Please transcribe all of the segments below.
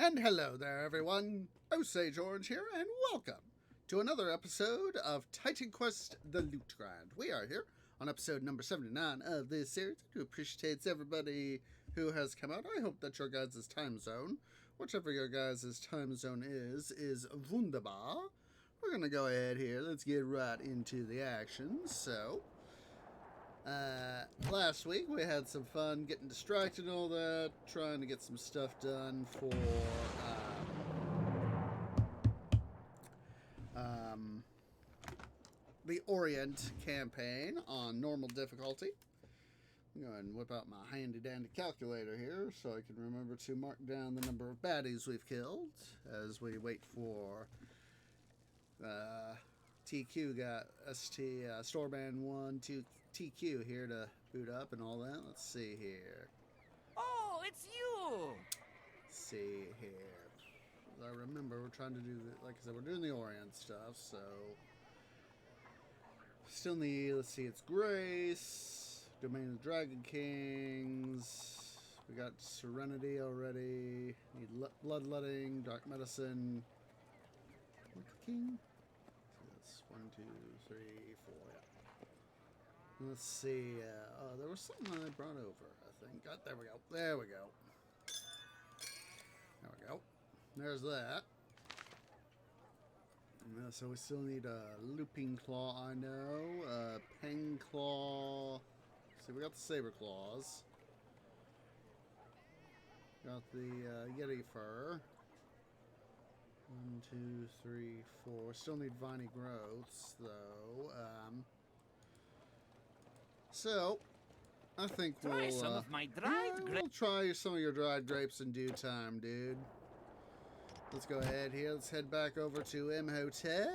And hello there, everyone. Osage Orange here, and welcome to another episode of Titan Quest: The Loot Grind. We are here on episode number 79 of this series. I do appreciate everybody who has come out. I hope that your guys' time zone, whichever your guys' time zone is wunderbar. We're gonna go ahead here. Let's get right into the action. So, last week we had some fun getting distracted and all that, trying to get some stuff done for the Orient campaign on normal difficulty. I'm going to whip out my handy dandy calculator here so I can remember to mark down the number of baddies we've killed as we wait for TQ got ST Storeband 1 to TQ here to boot up and all that. Let's see here. Oh, it's you! Let's see here. As I remember, we're trying to do, like I said, we're doing the Orient stuff, so still need, let's see, it's Grace, Domain of the Dragon Kings, we got Serenity already, need Bloodletting, Dark Medicine, King? That's 1, 2, 3, 4, yeah. Let's see, oh, there was something I brought over, I think. Oh, there we go, there we go. There we go. There's that. So we still need a Looping Claw, I know. Peng Claw. See, we got the Saber Claws. Got the Yeti Fur. 1, 2, 3, 4. Still need Viney Growths, though. So, I think Try some of my dried grapes. we'll try some of your dried grapes in due time, dude. Let's go ahead here. Let's head back over to Imhotep.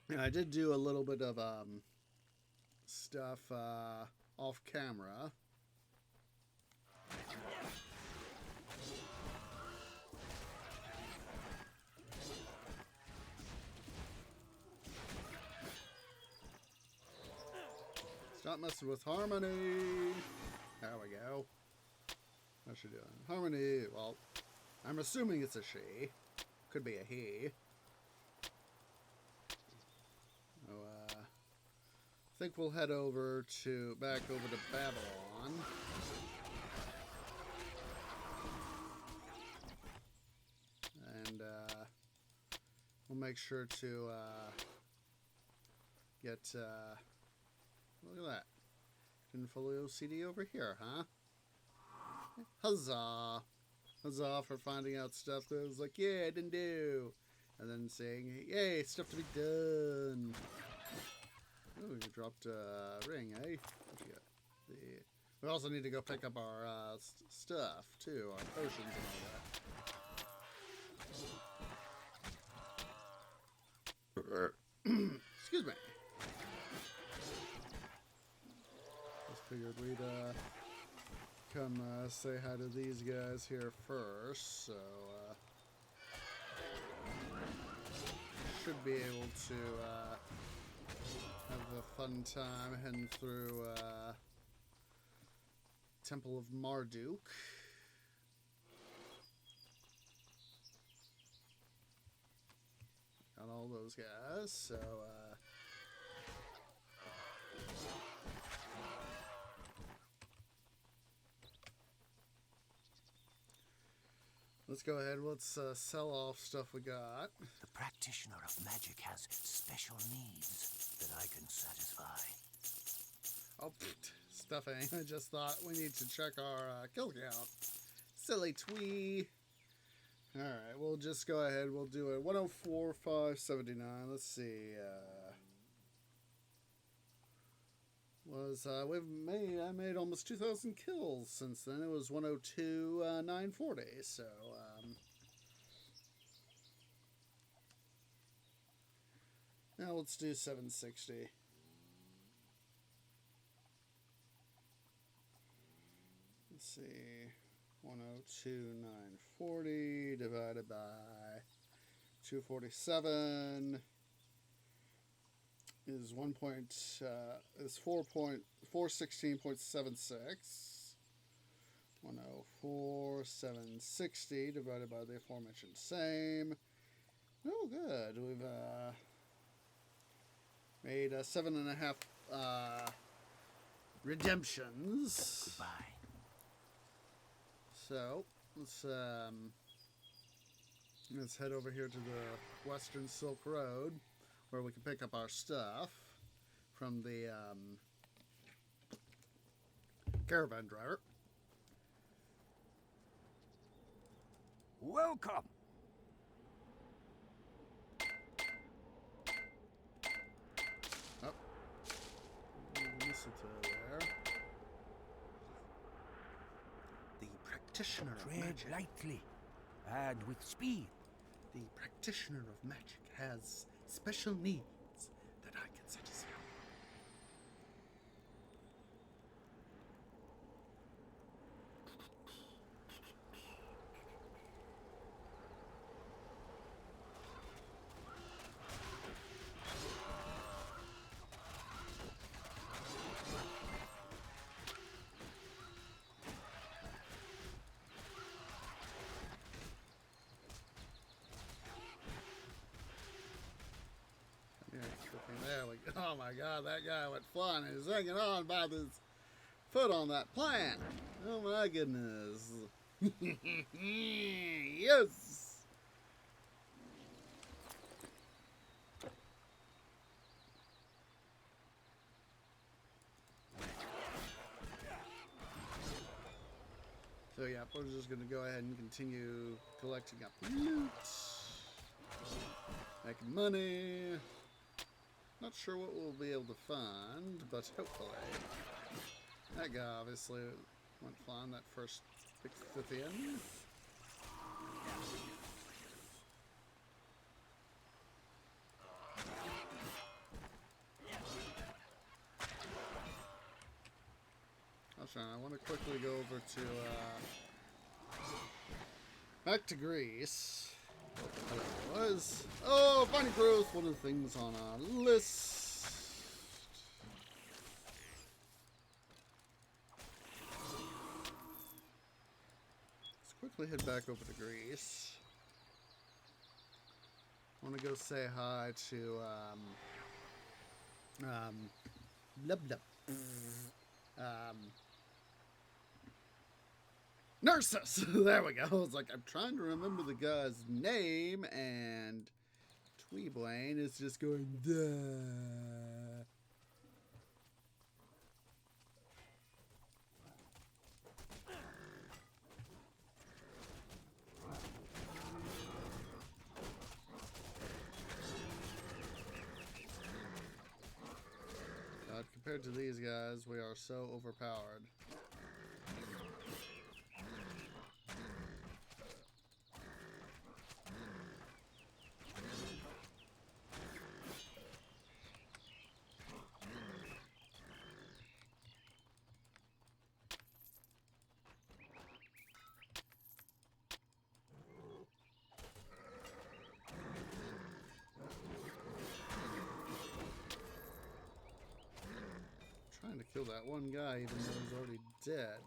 And I did do a little bit of stuff off camera. Stop messing with Harmony. There we go. How's she doing? Harmony, well, I'm assuming it's a she. Could be a he. So, I think we'll head over to, back over to Babylon. And, we'll make sure to, get, look at that. Infolio CD over here, huh? Huzzah! Huzzah for finding out stuff that was like, yeah, I didn't do. And then saying, yay, stuff to be done. Oh, you dropped a ring, eh? What you got? We also need to go pick up our stuff, too. Our potions and all that. Excuse me. Just figured we'd come say hi to these guys here first, so should be able to have a fun time heading through Temple of Marduk. Got all those guys, so let's go ahead. Let's sell off stuff we got. The practitioner of magic has special needs that I can satisfy. Oh, stuffing. I just thought we need to check our kill count. Silly twee. Alright, we'll just go ahead. We'll do it. 104, 579. Let's see. I made almost 2,000 kills since then. It was 102, 940. So, now let's do 760. Let's see. 102, 940 divided by 247 is 4.416.76. 104,760 divided by the aforementioned same. Oh, good. We've made 7.5 redemptions. Goodbye. So let's head over here to the Western Silk Road, where we can pick up our stuff from the caravan driver. Welcome. Oh, mistletoe there. The practitioner of Tread magic. lightly and with speed. The practitioner of magic has special needs that I can satisfy. There we go. Oh my god, that guy went flying and he's hanging on by his foot on that plant. Oh my goodness. Yes! So yeah, we're just going to go ahead and continue collecting up loot. Making money. Not sure what we'll be able to find, but hopefully. That guy obviously went flying, that first Pixithian. I want to quickly go over to, back to Greece. There it was. Oh, finding growth, one of the things on our list. Let's quickly head back over to Greece. I want to go say hi to, blub blub. Nurses! There we go. I was like, I'm trying to remember the guy's name, and Tweeblaine is just going, duh. God, compared to these guys, we are so overpowered. Trying to kill that one guy even though he's already dead.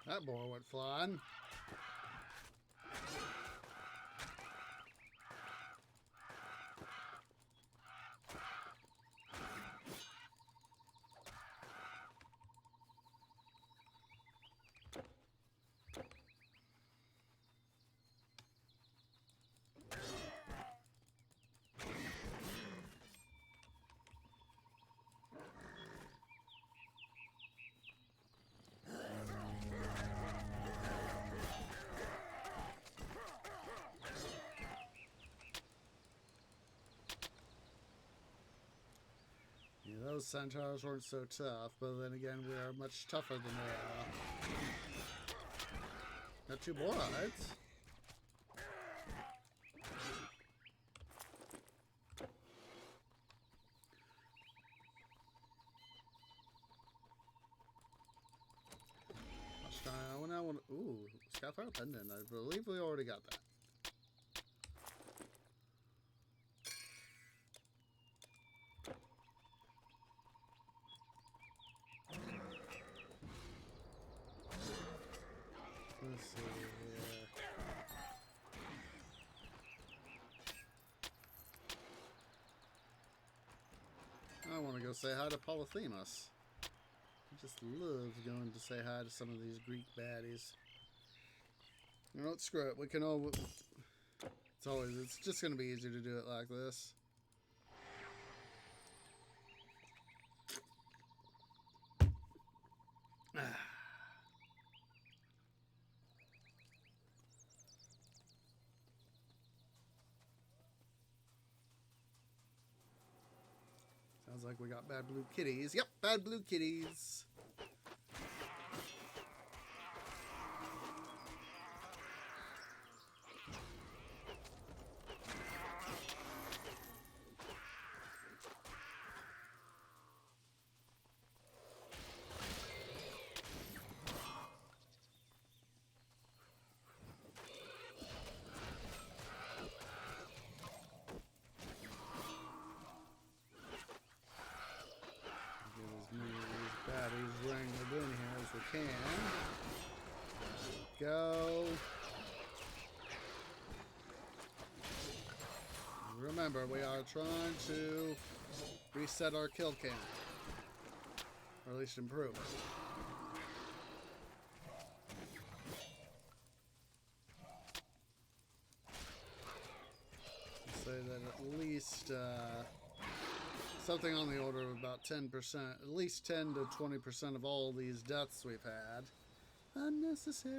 That boy went flying. Yeah, those centaurs weren't so tough, but then again, we are much tougher than they are. Got two borides. want to... Ooh, Skyfire Pendant. I believe we already got that. Let's see here. I want to go say hi to Polyphemus. He just loves going to say hi to some of these Greek baddies. You know what? Screw it. We can all... It's just going to be easier to do it like this. Sounds like we got bad blue kitties. Yep, bad blue kitties. Baddies wrangled in here as we can. There we go. Remember, we are trying to reset our kill count, or at least improve it. Say that at least something on the order of about 10%, at least 10 to 20% of all these deaths we've had. Unnecessary.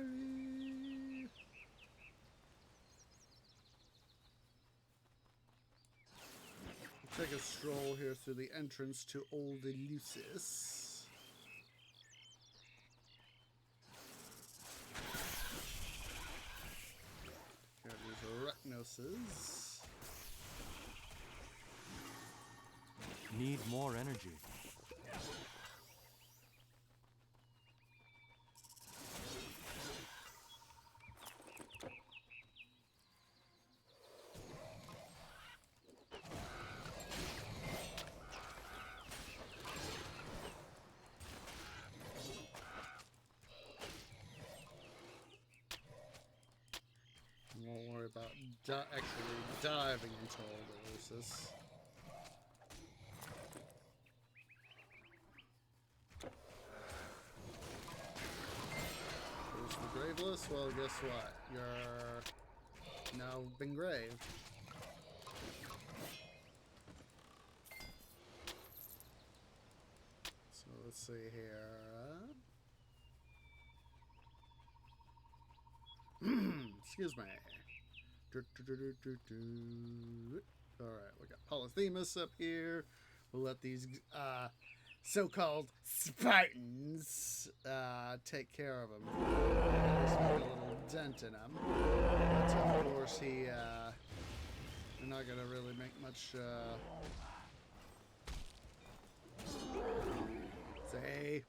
We'll take a stroll here through the entrance to Old Eleusis. Got these Arachnoses. Need more energy. Won't worry about actually diving into Old Eleusis. Graveless? Well, guess what? You're now been graved. So let's see here. Excuse me. Alright, we got Polyphemus up here. We'll let these so-called Spartans take care of him. Just make a little dent in him. But of course, they're not going to really make much. See,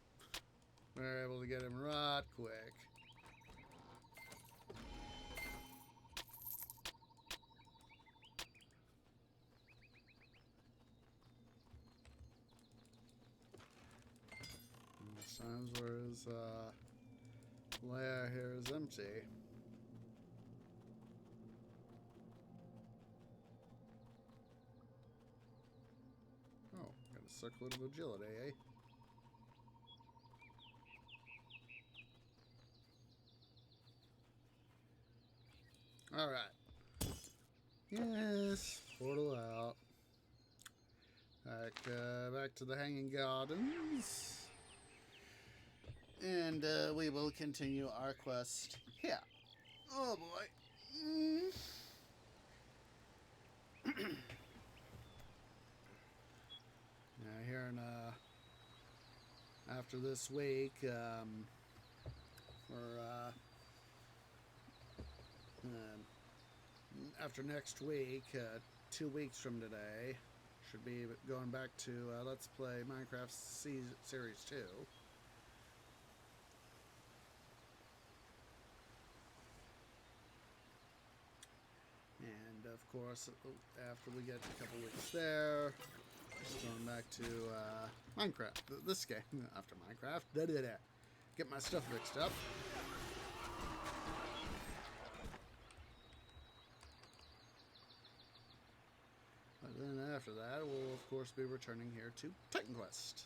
we're able to get him right quick. Times where his lair here is empty. Oh, got a circlet of agility, eh? Alright. Yes, portal out. Back to the Hanging Gardens. And we will continue our quest here. Oh boy. Now here in after this week, after next week, 2 weeks from today, should be going back to Let's Play Minecraft Series 2. course, after we get a couple weeks there, going back to Minecraft. This game, after Minecraft. Get my stuff mixed up. But then after that, we'll of course be returning here to Titan Quest.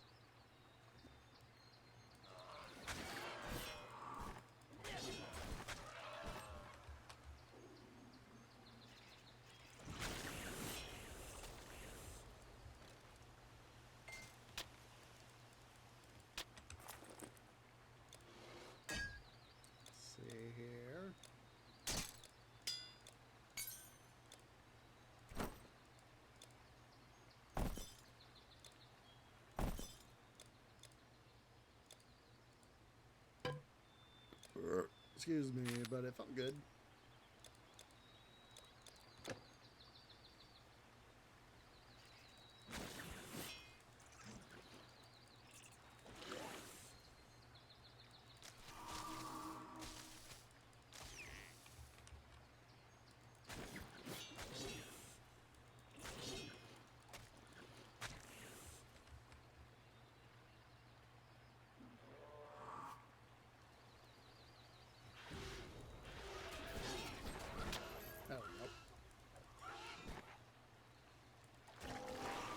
Excuse me, but it felt good.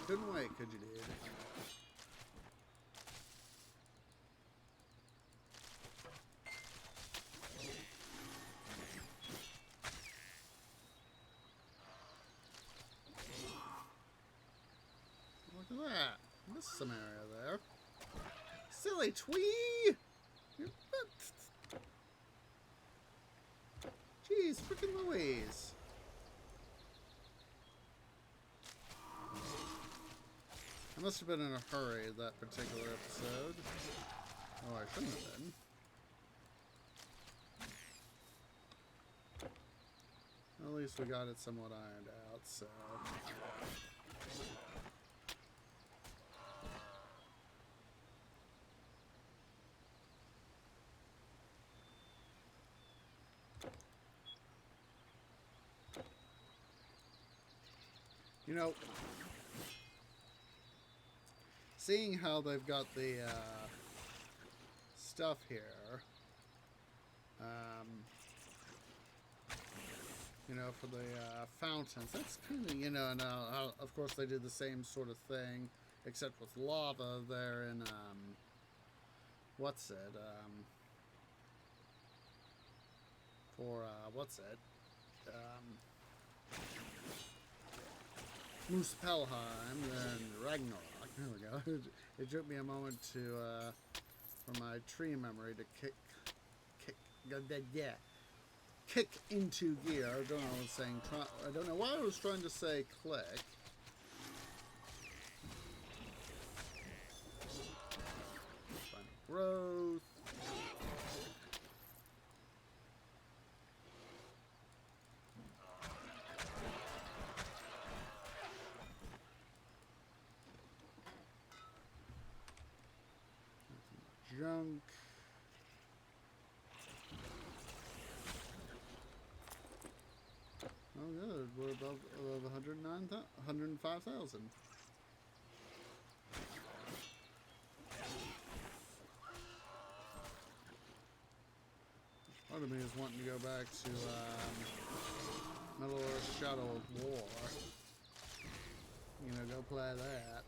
Couldn't wait, could you, dude? Look at that. Missed some area there. Silly twee! Jeez, freaking Louise. I must have been in a hurry that particular episode. Oh, I shouldn't have been. At least we got it somewhat ironed out, so... You know... Seeing how they've got the stuff here, you know, for the fountains, that's kind of, you know, now of course they did the same sort of thing, except with lava there in, what's it, for, Muspelheim, then Ragnarok. There we go. It took me a moment to, for my tree memory to kick into gear. I don't know what I was saying. I don't know why I was trying to say click. Find growth. Junk. Oh good, we're above 105,000. Part of me is wanting to go back to Middle Earth Shadow of War. You know, go play that.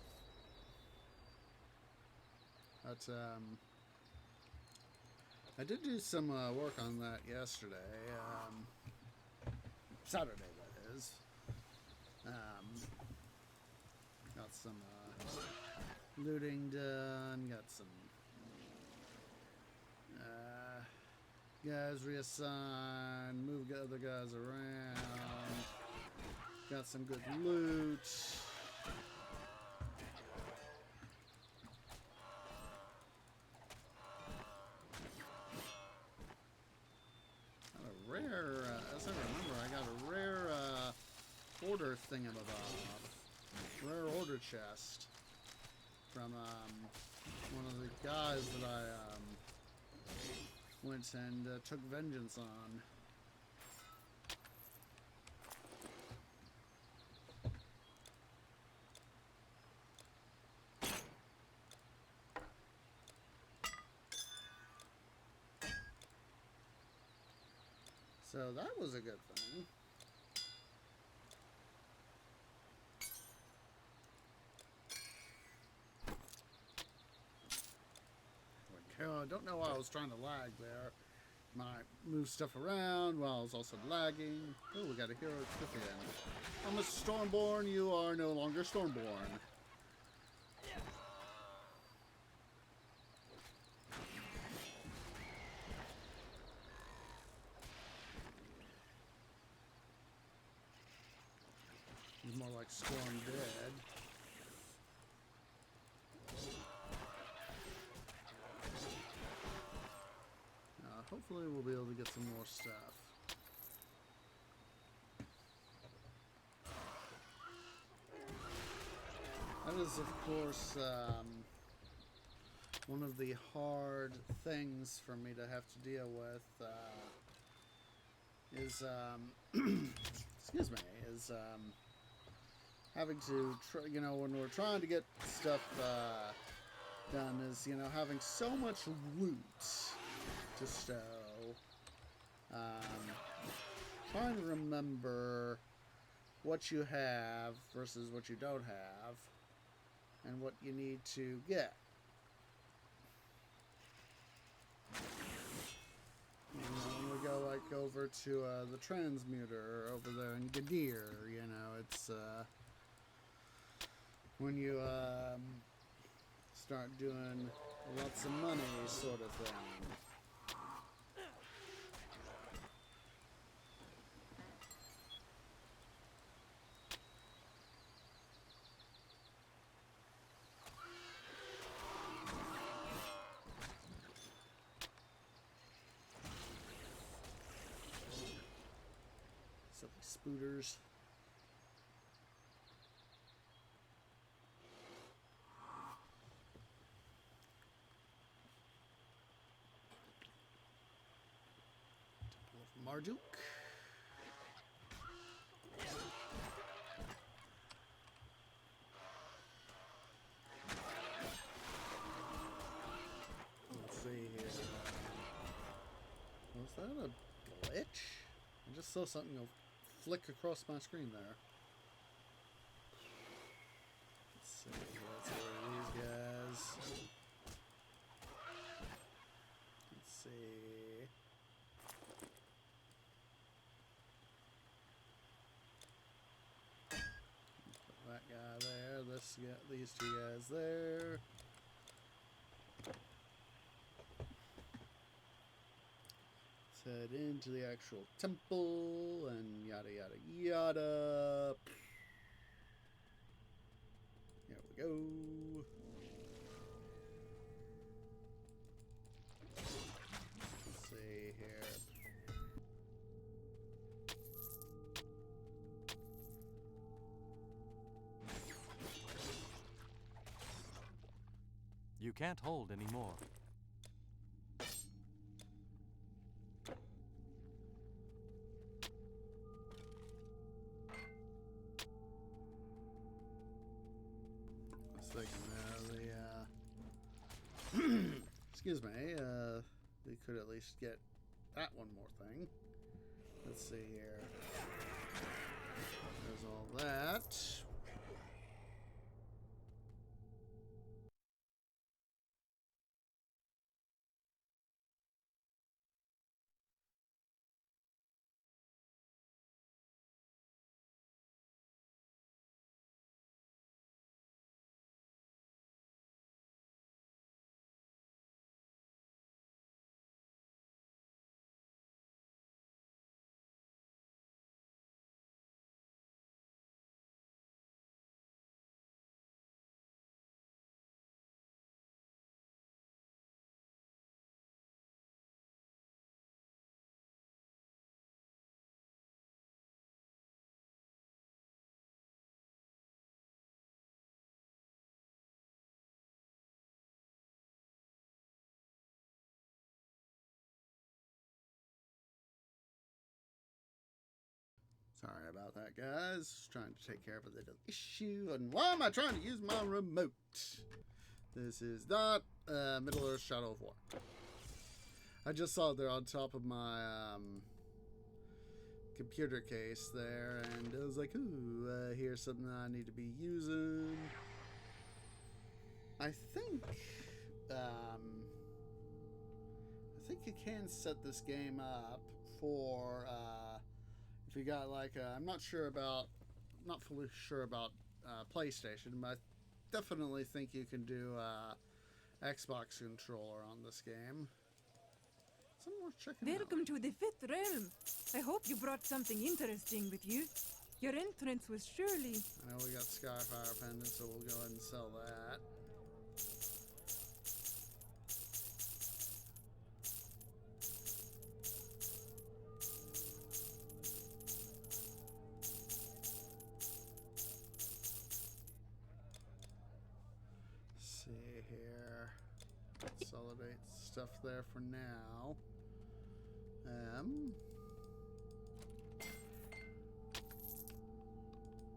But I did do some work on that yesterday. Saturday, that is. Got some looting done. Got some guys reassigned. Moved other guys around. Got some good loot. As I remember, I got a rare order thingamabob, rare order chest from one of the guys that I went and took vengeance on. So that was a good thing. I don't know why I was trying to lag there. I move stuff around while I was also lagging. Oh, we got a hero equip again. I'm a Stormborn. You are no longer Stormborn. He's more like Storm Dead. Hopefully we'll be able to get some more stuff. That is, of course, one of the hard things for me to have to deal with is, excuse me, is having to, you know, when we're trying to get stuff done, is, you know, having so much loot to stow. Trying to remember what you have versus what you don't have and what you need to get. You know, when we go like over to the transmuter over there in Gadir, you know, it's when you start doing lots of money sort of thing. Silly spooters. Temple of Marduk. Let's see here. Was that a glitch? I just saw something go flick across my screen there. Let's see. Let's see these guys. Let's see. Put that guy there. This guy, these two guys there. Head into the actual temple and yada yada yada. There we go. Let's see here. You can't hold anymore. Excuse me, we could at least get that one more thing. Let's see here. There's all that. Sorry about that, guys. Trying to take care of a little issue. And why am I trying to use my remote? This is not Middle Earth Shadow of War. I just saw it there on top of my computer case there, and I was like, ooh, here's something I need to be using. I think you can set this game up for if you got like I'm not fully sure about PlayStation, but I definitely think you can do Xbox controller on this game. Something worth checking out. Welcome to the Fifth Realm. I hope you brought something interesting with you. Your entrance was surely... I know we got Skyfire pendant, so we'll go ahead and sell that. See here. Consolidate stuff there for now.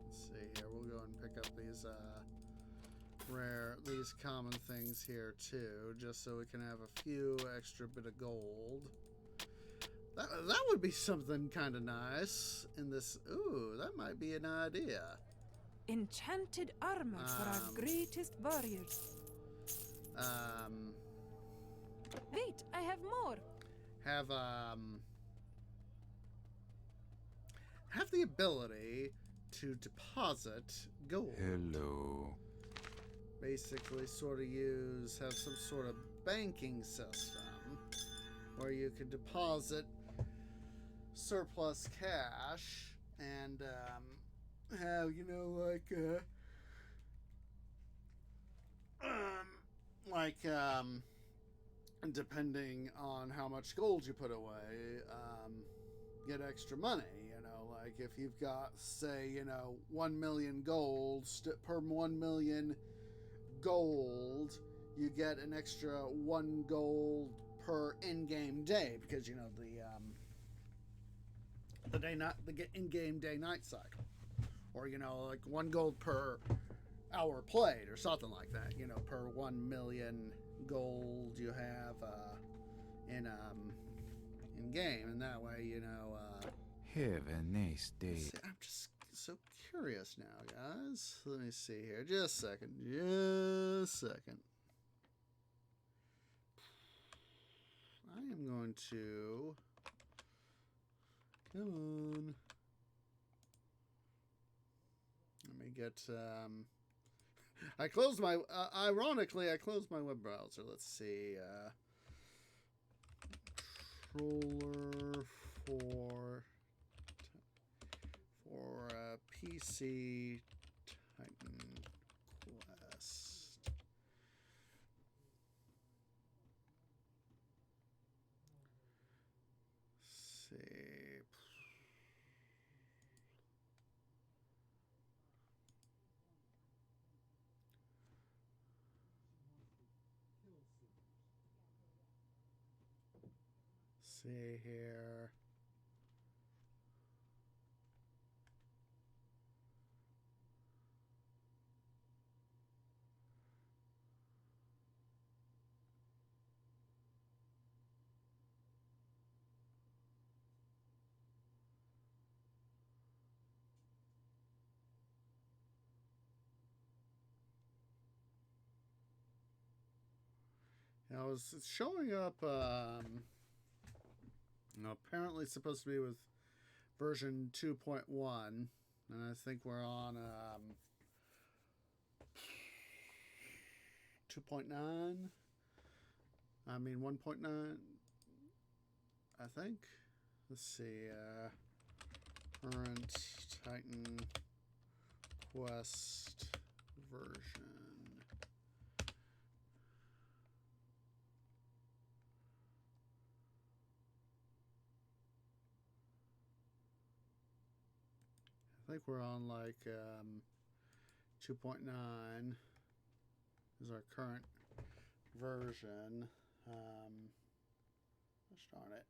Let's see here. We'll go and pick up these common things here too, just so we can have a few extra bit of gold. That would be something kind of nice in this. Ooh, that might be an idea. Enchanted armor for our greatest warriors. Wait, I have more. Have the ability to deposit gold. Hello. Basically have some sort of banking system where you can deposit surplus cash and have, depending on how much gold you put away, get extra money. Like if you've got, say, 1 million gold, per 1 million gold, you get an extra 1 gold per in-game day, because the in-game day-night cycle, or like 1 gold per hour played, or something like that. Per 1 million gold you have in game, and that way Have a nice day. see, I'm just so curious now, guys. Let me see here. Just a second. I am going to... Come on. Let me get... I closed my... ironically, I closed my web browser. Let's see. Controller for PC Titan Quest. Let's see. See here. Now, it's showing up, apparently it's supposed to be with version 2.1, and I think we're on 2.9. I mean 1.9, I think. Let's see, current Titan Quest version. I think we're on like 2.9 is our current version. Gosh darn it.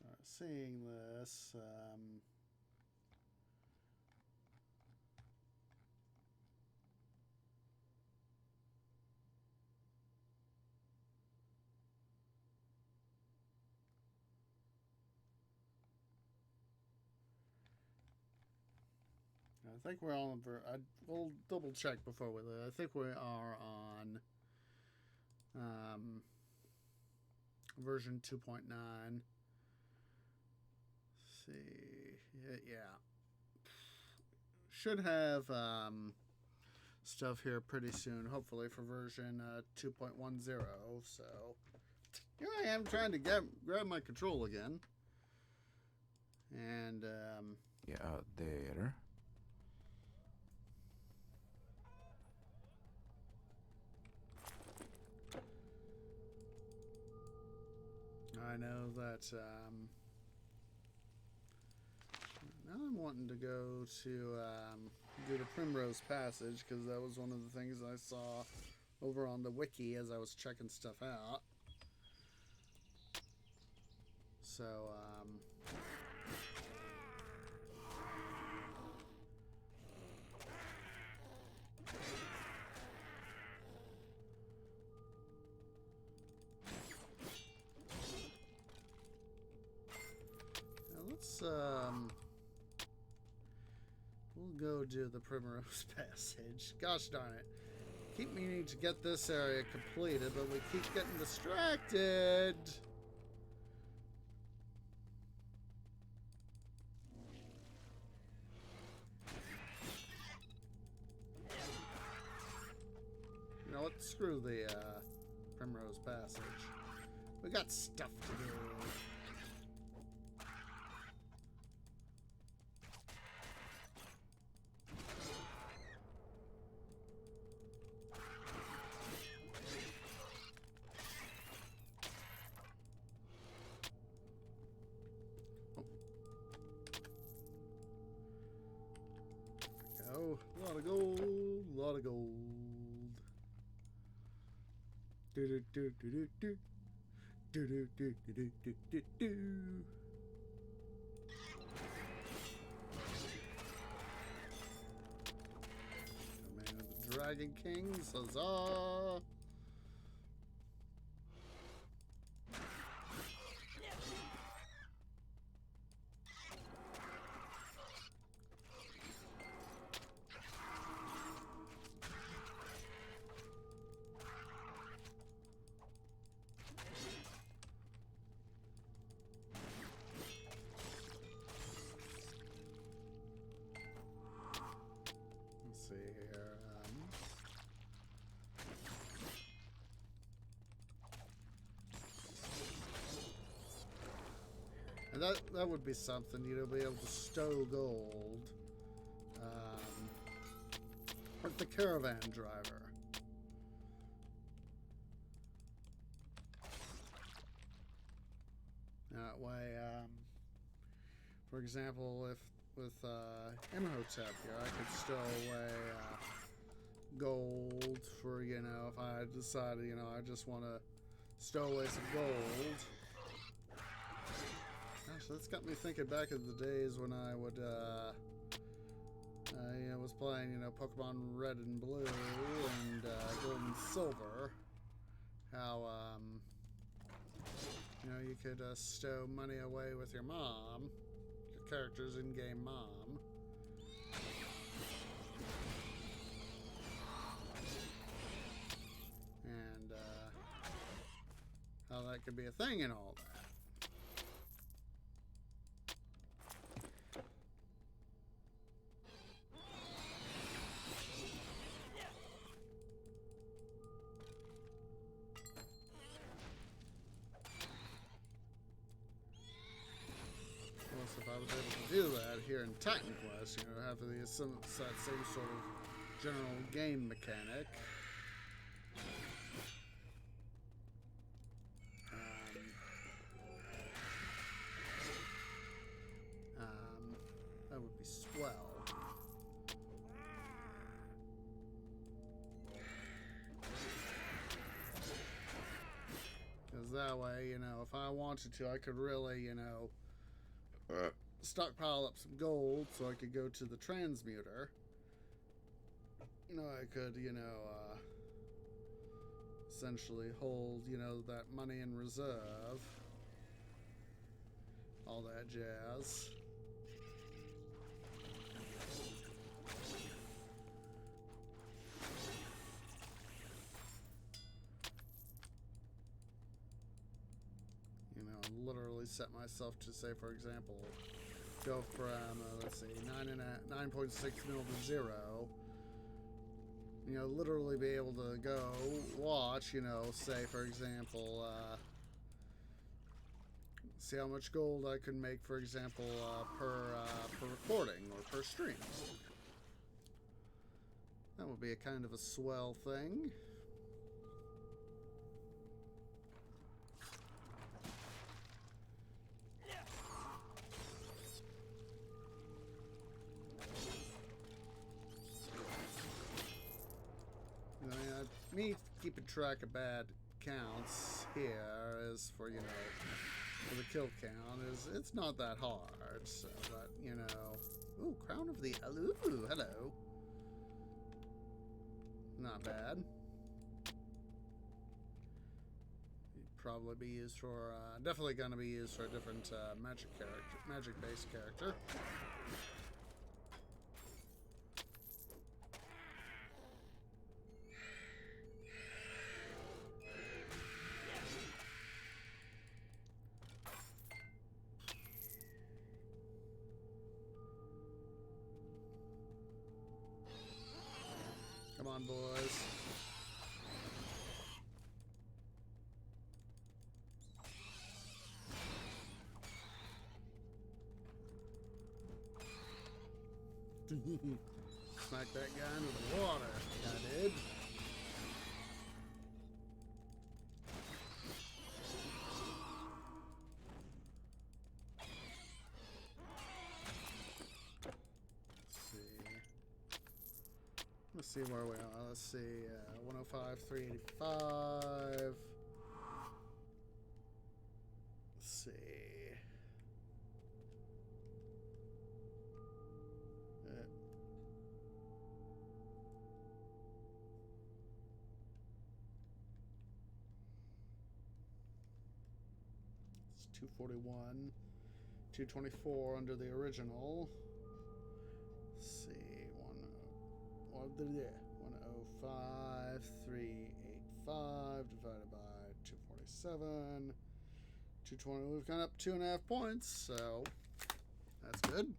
Start seeing this. I think we're on. We'll double check before we leave. I think we are on version 2.9. See, yeah. Should have stuff here pretty soon, hopefully for version 2.10. So here I am trying to grab my control again, and Yeah, out there. I know that now I'm wanting to go to do the Primrose Passage, because that was one of the things I saw over on the wiki as I was checking stuff out. So let's we'll go do the Primrose Passage. Gosh darn it. Keep meaning to get this area completed, but we keep getting distracted. You know what? Screw the Primrose Passage. We got stuff to do. Oh, a lot of gold, a lot of gold. Do do do do do do. Do do do do do do do do. Oh man, the Dragon Kings, huzzah! See here. And that would be something, you know, be able to stow gold with the caravan driver. That way, for example, if with Imhotep here, I could stow away gold for, you know, if I decided, you know, I just want to stow away some gold. Gosh, that's got me thinking back of the days when I would, you know, was playing, you know, Pokemon Red and Blue and Gold and Silver. How, you know, you could stow money away with your mom. Character's in-game mom. And how that could be a thing and all that. If I was able to do that here in Titan Quest, you know, have that same sort of general game mechanic. That would be swell. Because that way, you know, if I wanted to, I could really, you know, stockpile up some gold so I could go to the transmuter. You know, I could, you know, essentially hold, you know, that money in reserve. All that jazz. literally set myself to say, for example, go from let's see, 9.6 mil to 0. You know, literally be able to go watch. You know, say for example, see how much gold I could make, for example, per recording or per stream. That would be a kind of a swell thing. I mean, me keeping track of bad counts here is for, you know, for the kill count it's not that hard. So, but you know, ooh, crown of the ooh, hello, not bad. Probably be used for definitely gonna be used for a different magic based character. Come on, boys. Smack that guy into the water. I did. Let's see where we are. Let's see. 105, 385. Let's see. It's 241. 224 under the original. Let's see. 105, 385 divided by 247. 220. We've gone up 2.5 points, so that's good.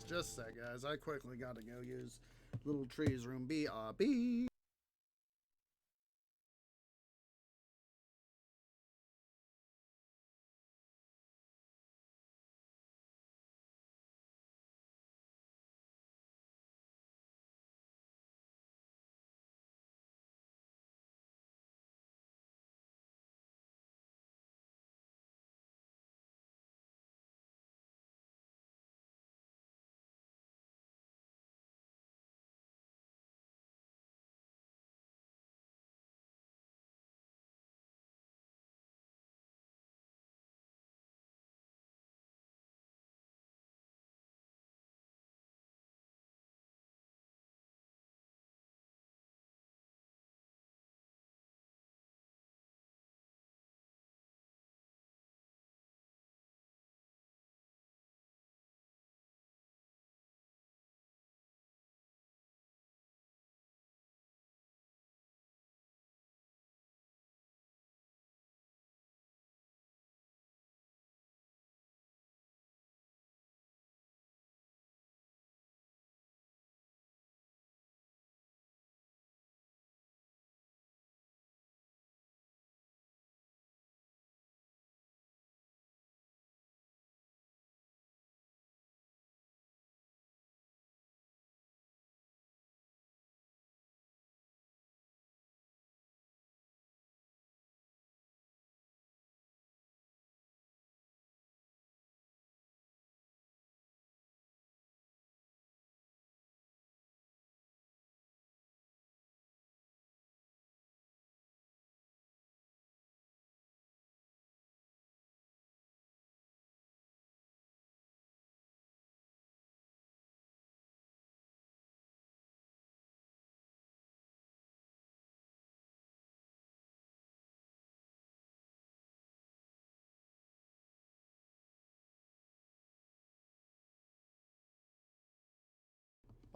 Just a sec, guys. I quickly got to go use Little Tree's room. BRB.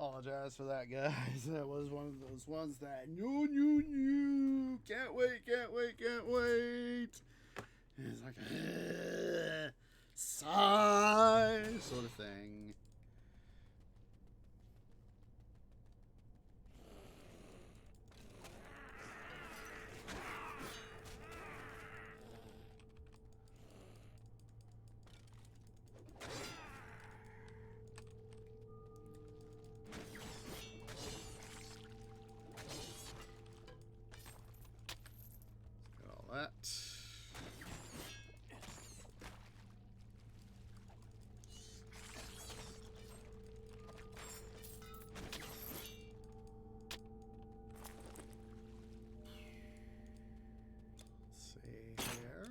Apologize for that, guys. That was one of those ones that no, can't wait. And it's like sigh sort of thing. That. Let's see here.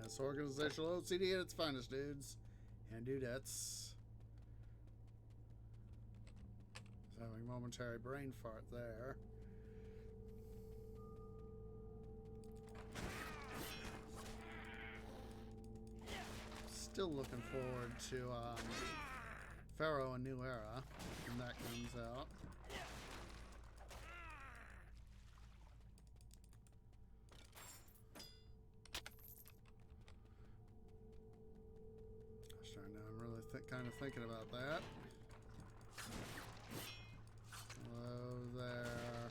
Yes, organizational OCD at its finest, dudes and dudettes. Having momentary brain fart there. Still looking forward to Pharaoh: A New Era when that comes out. I'm really kind of thinking about that. Hello there,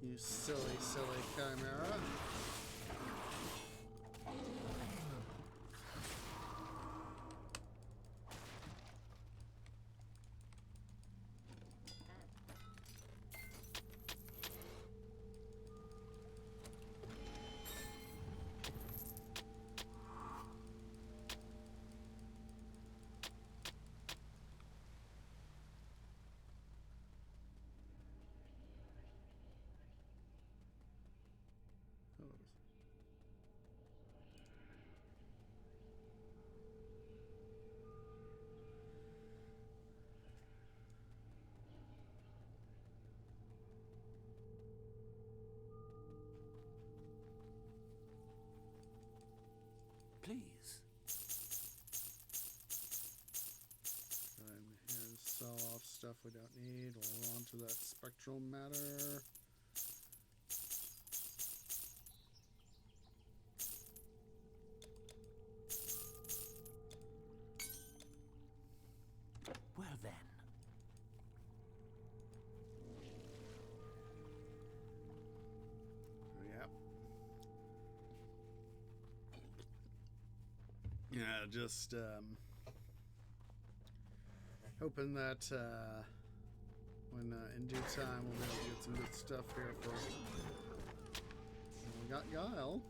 you silly chimera. Please. Go ahead and sell off stuff we don't need. We'll on to that spectral matter. Well then. Yep. Yeah, just hoping that when in due time we'll be able to get some good stuff here for. We got Guile.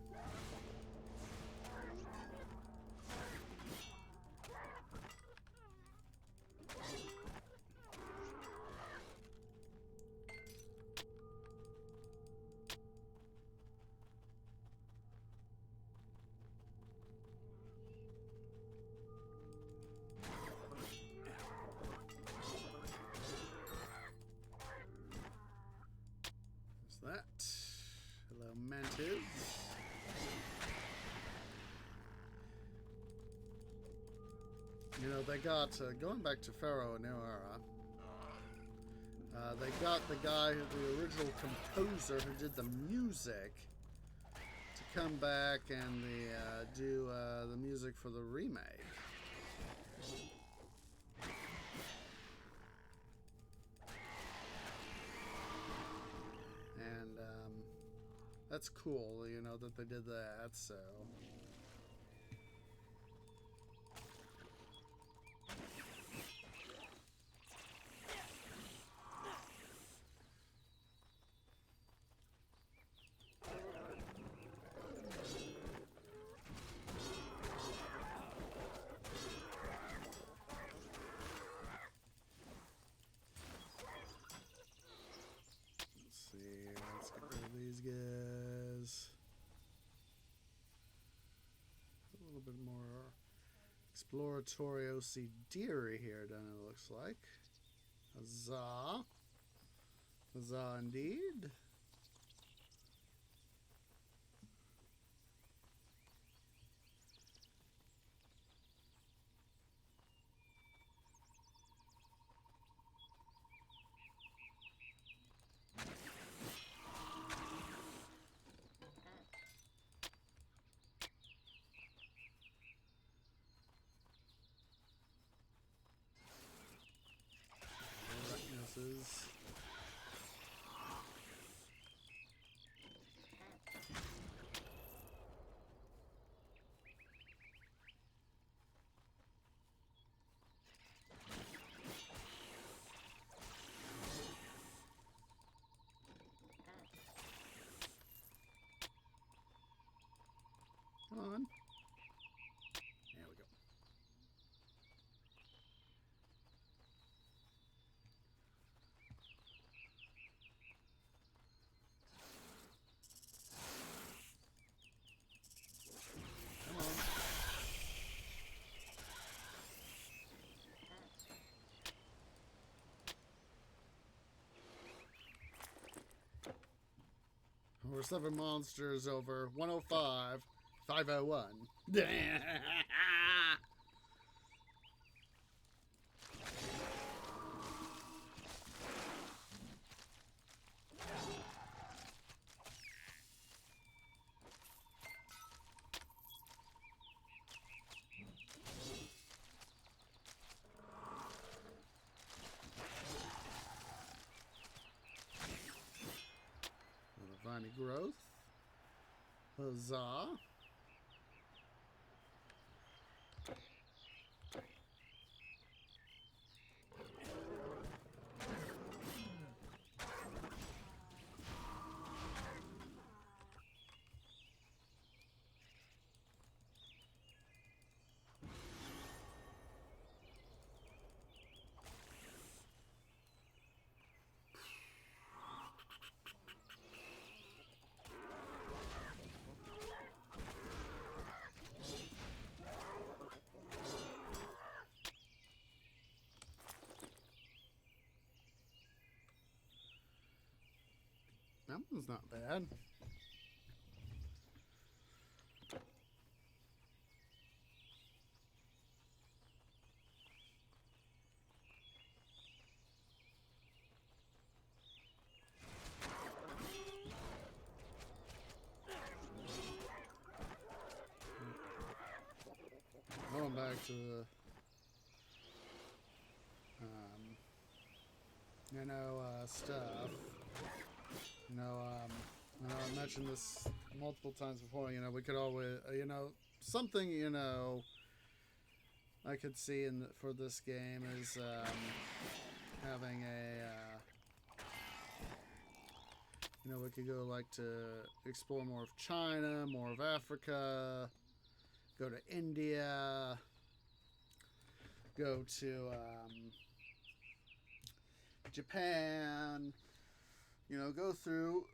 That. Hello, Mantis. You know, they got, going back to Pharaoh: A New Era, they got the guy, the original composer who did the music, to come back and do the music for the remake. And that's cool, you know, that they did that, so. Let's get rid of these guys. Laboratorio Sidiri here, then it looks like. Huzzah. Huzzah indeed. Retinuses. Come on. There we go. Come on. We're 7 monsters over 105, 501. Viney growth. Huzzah. That one's not bad. Going back to the stuff. I mentioned this multiple times before. We could always, something, I could see for this game is having we could go to explore more of China, more of Africa, go to India, go to Japan, go through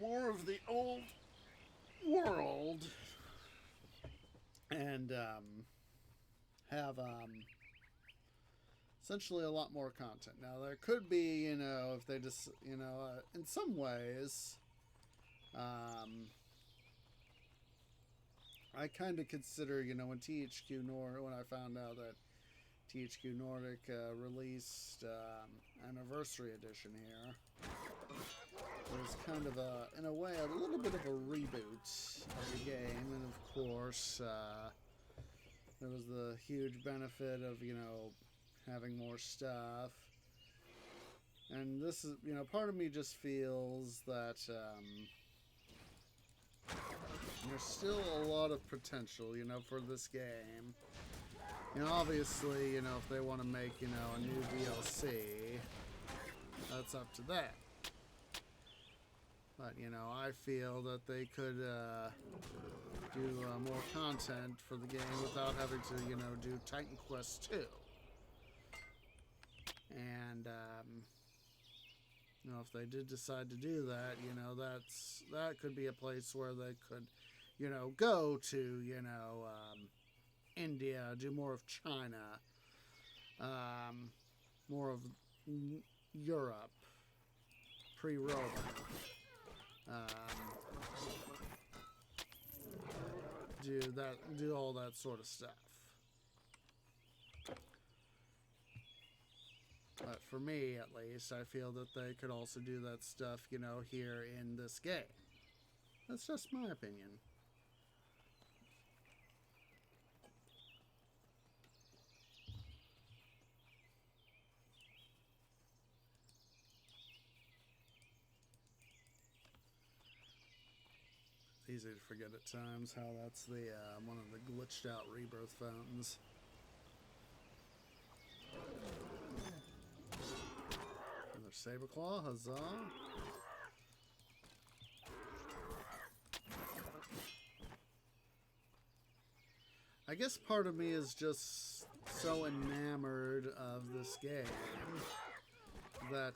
more of the old world and have essentially a lot more content. Now there could be, if they just, in some ways, I kind of consider, when THQ Nordic, when I found out that THQ Nordic released Anniversary Edition here, it was kind of in a way, a little bit of a reboot of the game, and of course, there was the huge benefit of, having more stuff. And this is, part of me just feels that there's still a lot of potential, for this game. Obviously, if they want to make, a new DLC, that's up to them. But, I feel that they could do more content for the game without having to, do Titan Quest 2. And, if they did decide to do that, that could be a place where they could, go to, India, do more of China, more of Europe, pre-Roman, do all that sort of stuff. But for me, at least, I feel that they could also do that stuff, here in this game. That's just my opinion. It's easy to forget at times how that's the one of the glitched out rebirth fountains. Another saber claw, huzzah! I guess part of me is just so enamored of this game that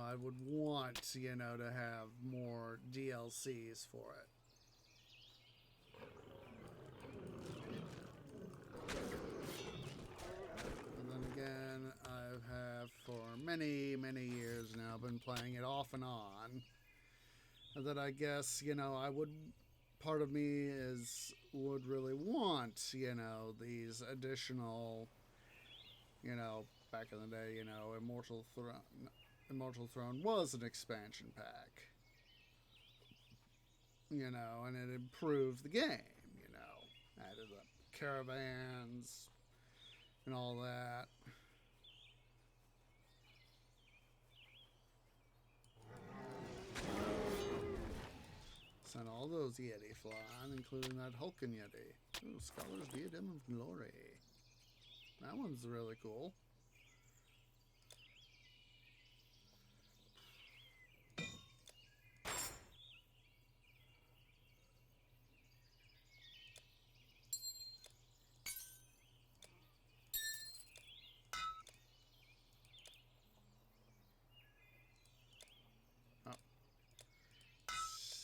I would want, to have more DLCs for it. And then again, I have for many, many years now been playing it off and on. That I guess, part of me would really want, these additional, back in the day, Immortal Throne was an expansion pack. And it improved the game, added up caravans and all that. Sent all those Yeti flying, including that Hulking Yeti. Ooh, Scholar's Diadem of Glory. That one's really cool.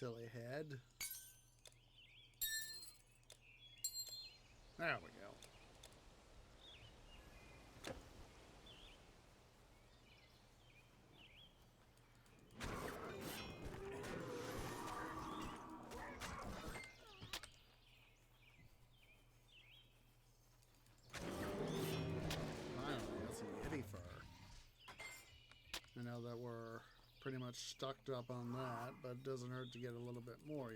Silly head. There we go. Finally, that's some Yeti fur. I know that we're pretty much stocked up on that, but it doesn't hurt to get a little bit more,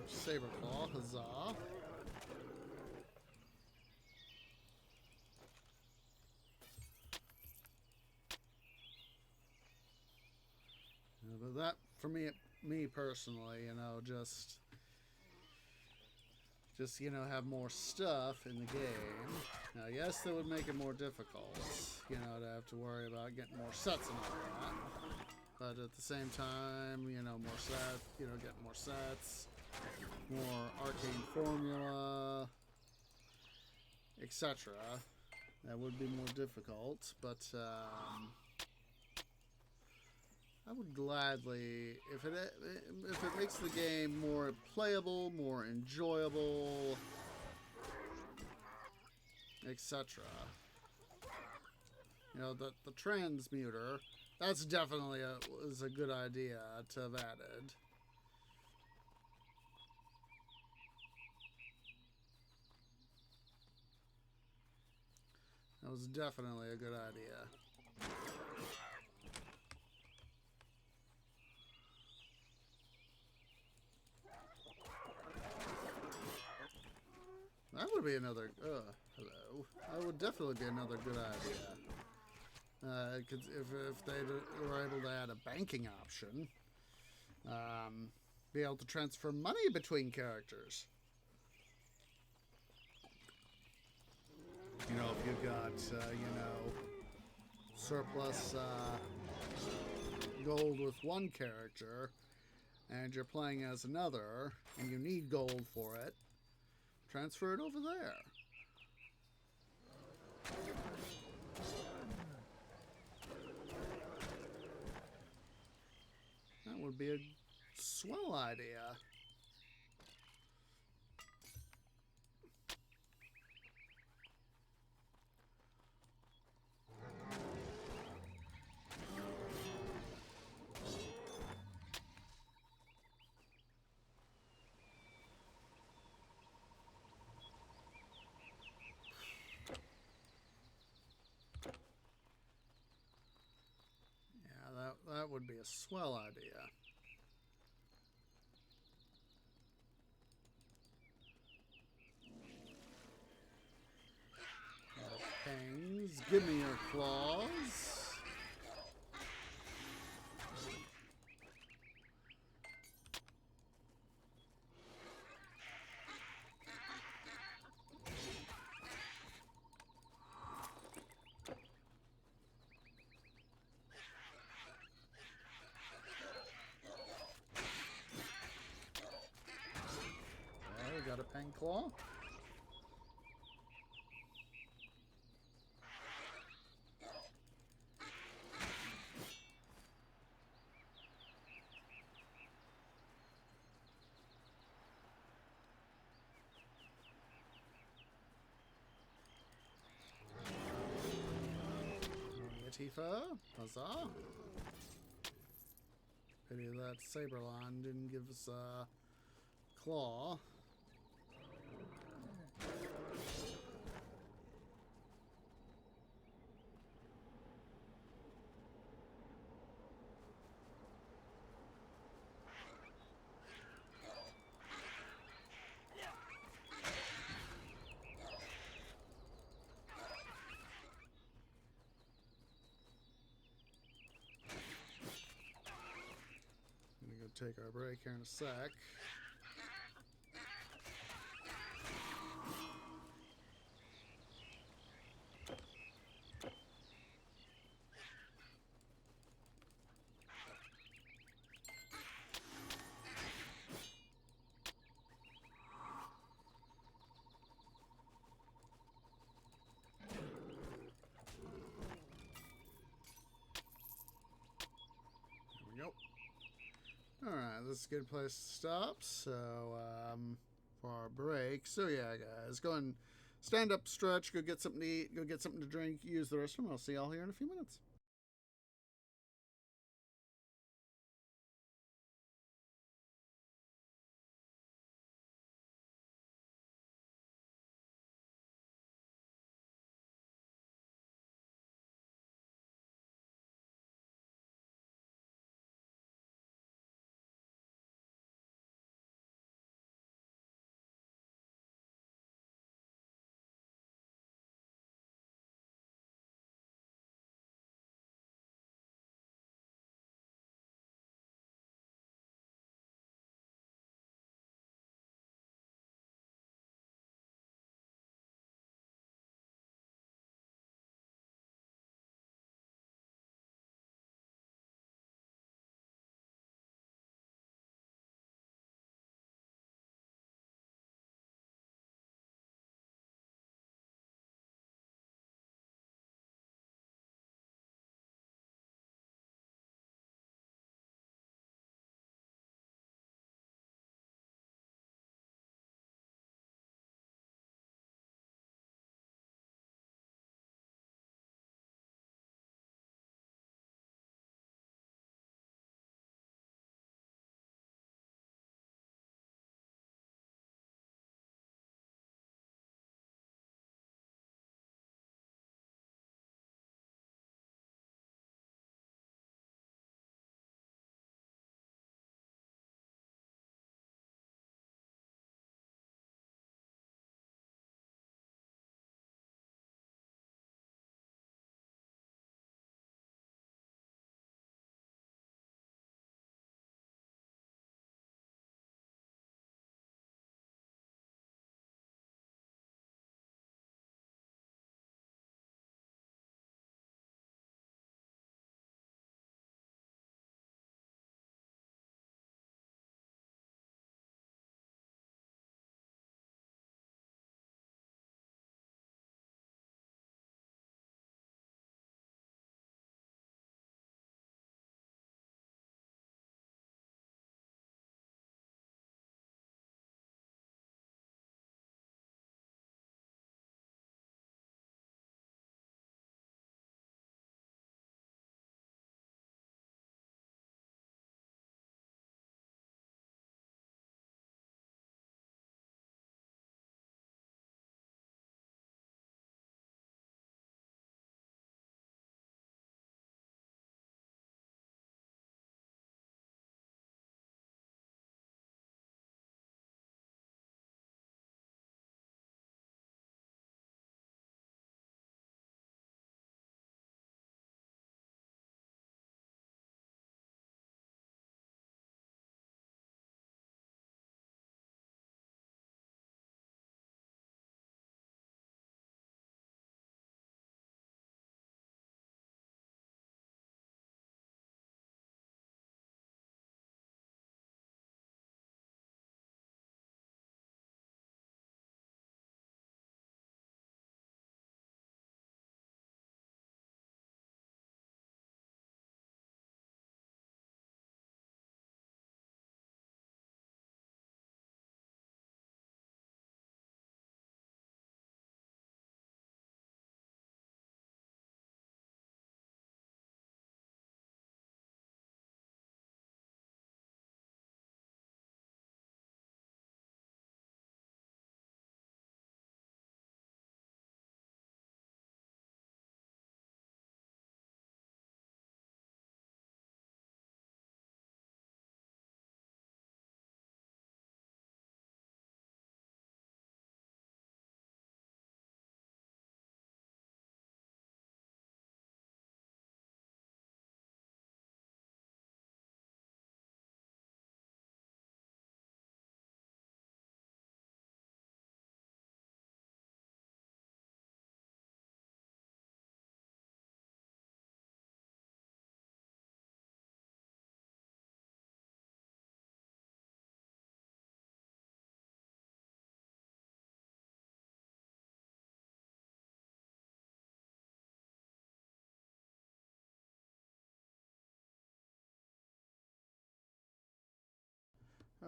Saber claw, huzzah. But that, for me personally, just have more stuff in the game. Now, yes, that would make it more difficult, to have to worry about getting more sets and all that. But at the same time, more sets, getting more sets, more arcane formula, etc. That would be more difficult, but I would gladly, if it makes the game more playable, more enjoyable, etc. The transmuter, that's definitely is a good idea to have added. That was definitely a good idea. would be another. Hello. That would definitely be another good idea. If they were able to add a banking option, be able to transfer money between characters. You know, if you've got, surplus gold with one character, and you're playing as another, and you need gold for it, transfer it over there. That would be a swell idea. That would be a swell idea. Pangs, give me your claws. Got a Pang Claw. Tifa, huzzah. Pity that Saberlon didn't give us a claw. Take our break here in a sec. There we go. Alright, this is a good place to stop. So, for our break. So, yeah, guys, go and stand up, stretch, go get something to eat, go get something to drink, use the restroom. I'll see y'all here in a few minutes.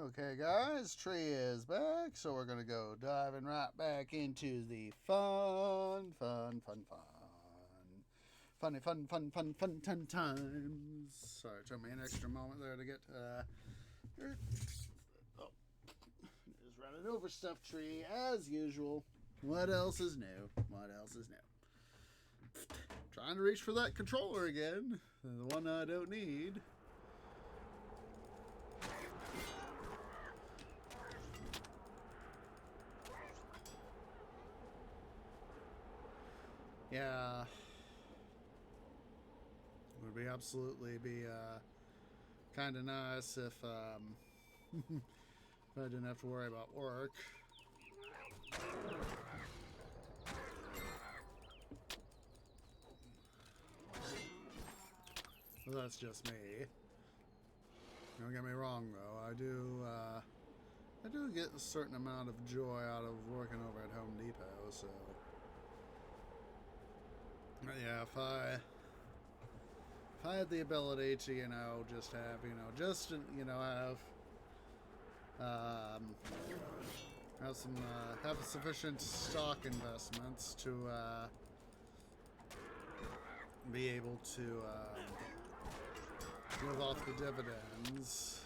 Okay, guys, tree is back, so we're gonna go diving right back into the fun times. Sorry, it took me an extra moment there to get just running over stuff, tree as usual. What else is new? Trying to reach for that controller again, the one I don't need. Yeah, it would be absolutely kind of nice if if I didn't have to worry about work. Well, that's just me. Don't get me wrong, though. I do get a certain amount of joy out of working over at Home Depot. So, yeah, if I had the ability to, just have, have sufficient stock investments to be able to live off the dividends.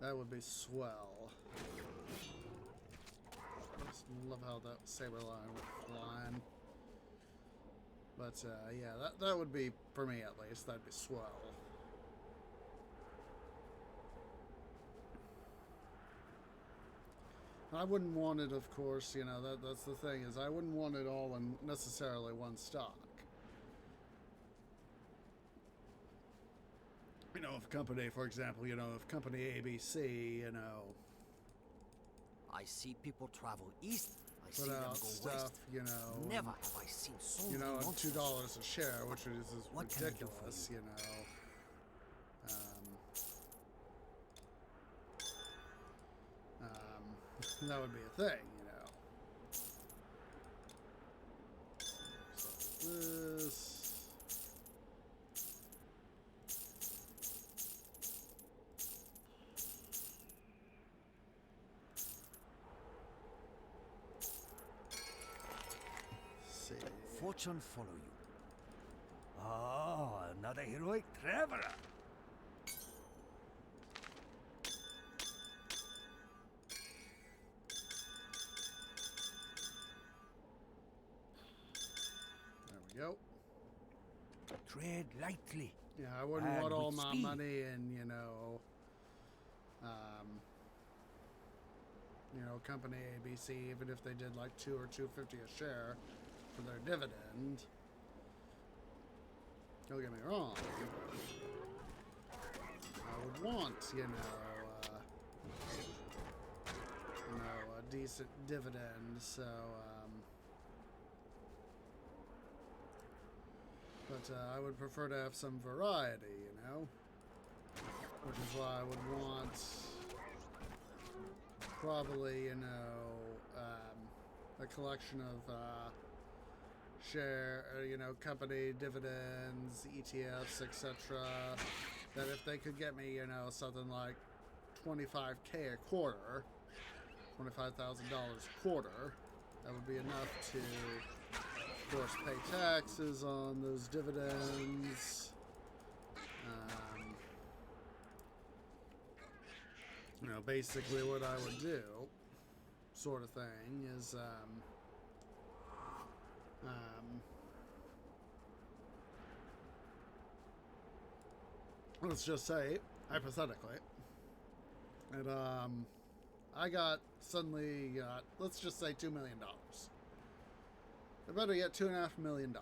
That would be swell. Just love how that saber line would flying. But yeah, that would be, for me at least, that'd be swell. I wouldn't want it, of course, that's the thing, is I wouldn't want it all in necessarily one stock. If company, for example, if company ABC, I see people travel east. I see put them out go stuff, west. Never have I seen so many at monsters. $2 a share, which is What can I do for ridiculous, you? That would be a thing, So this. See. Fortune follow you. Oh, another heroic traveler. There we go. Tread lightly. Yeah, I wouldn't And want all with my speed. money in, company ABC, even if they did like $2 or $2.50 a share for their dividend. Don't get me wrong. I would want, a decent dividend. So, but I would prefer to have some variety, which is why I would want probably, a collection of company dividends, ETFs, etc. That if they could get me, something like $25K a quarter, $25,000 a quarter, that would be enough to, of course, pay taxes on those dividends. Basically what I would do, sort of thing, is, let's just say, hypothetically, that, I suddenly got, let's just say $2 million. I better get $2.5 million.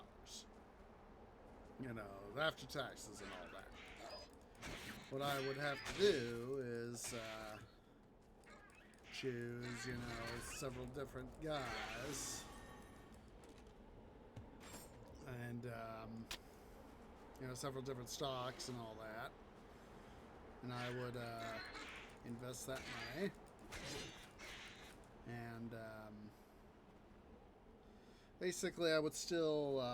After taxes and all that. What I would have to do is, choose, several different guys. And, several different stocks and all that. And I would, invest that money. And, basically I would still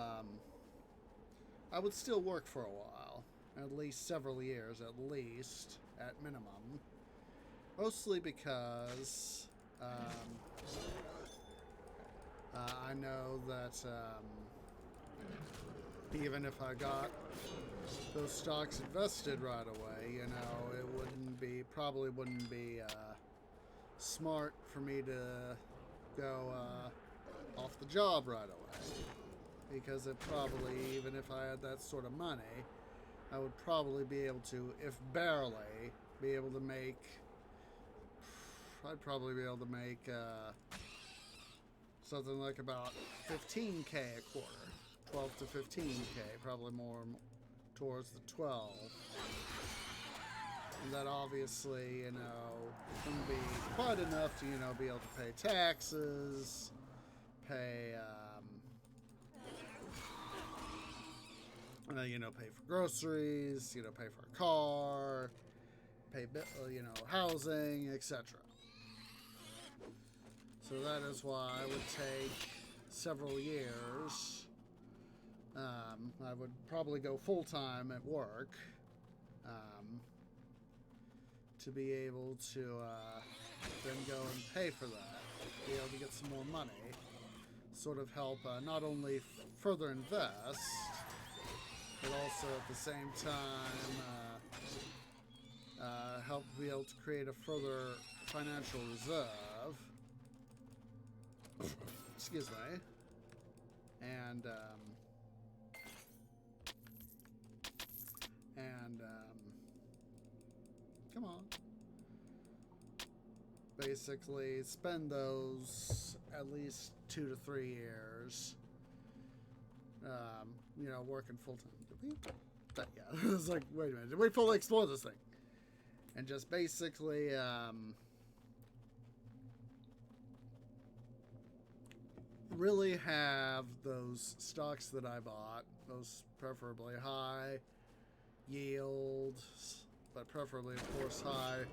work for a while. at least several years, at least, at minimum. Mostly because I know that even if I got those stocks invested right away, you know, it probably wouldn't be smart for me to go off the job right away. Because it probably, even if I had that sort of money, I would probably be able to, if barely, be able to make, I'd probably be able to make something like about 15K a quarter. 12 to 15K, probably more towards the 12. And that obviously, you know, wouldn't be quite enough to, you know, be able to pay taxes, pay, you know, pay for groceries, you know, pay for a car, pay, you know, housing, etc. So that is why I would take several years. I would probably go full-time at work to be able to then go and pay for that, be able to get some more money, sort of help not only further invest, but also at the same time help be able to create a further financial reserve. Excuse me. And come on. Basically, spend those at least 2 to 3 years. You know, working full time. Did we? Yeah, I was like, wait a minute. Did we fully explore this thing? And just basically, really have those stocks that I bought, those preferably high yields, but preferably, of course, high.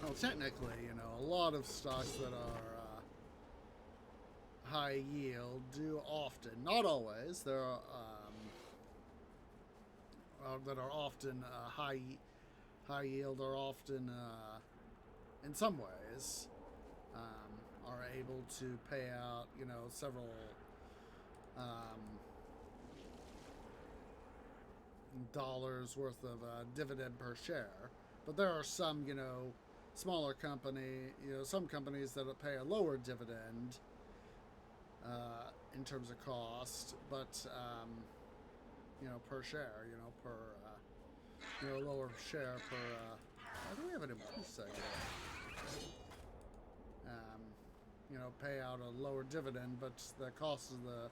Well, technically, you know, a lot of stocks that are high yield do often, not always, there are that are often high yield are often, in some ways, are able to pay out, you know, several dollars worth of dividend per share. But there are some, you know, smaller some companies that pay a lower dividend in terms of cost, but you know, per share, you know, lower share per. Do we have any more? Just a second. You know, pay out a lower dividend, but the cost of the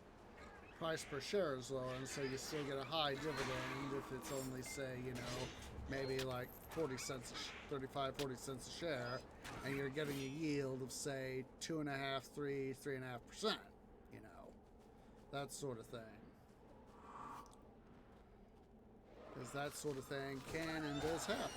price per share is lower, and so you still get a high dividend if it's only, say, you know, maybe like 40 cents, 35, 40 cents a share, and you're getting a yield of, say, 2.5%, 3.5%, you know, that sort of thing. Because that sort of thing can and does happen.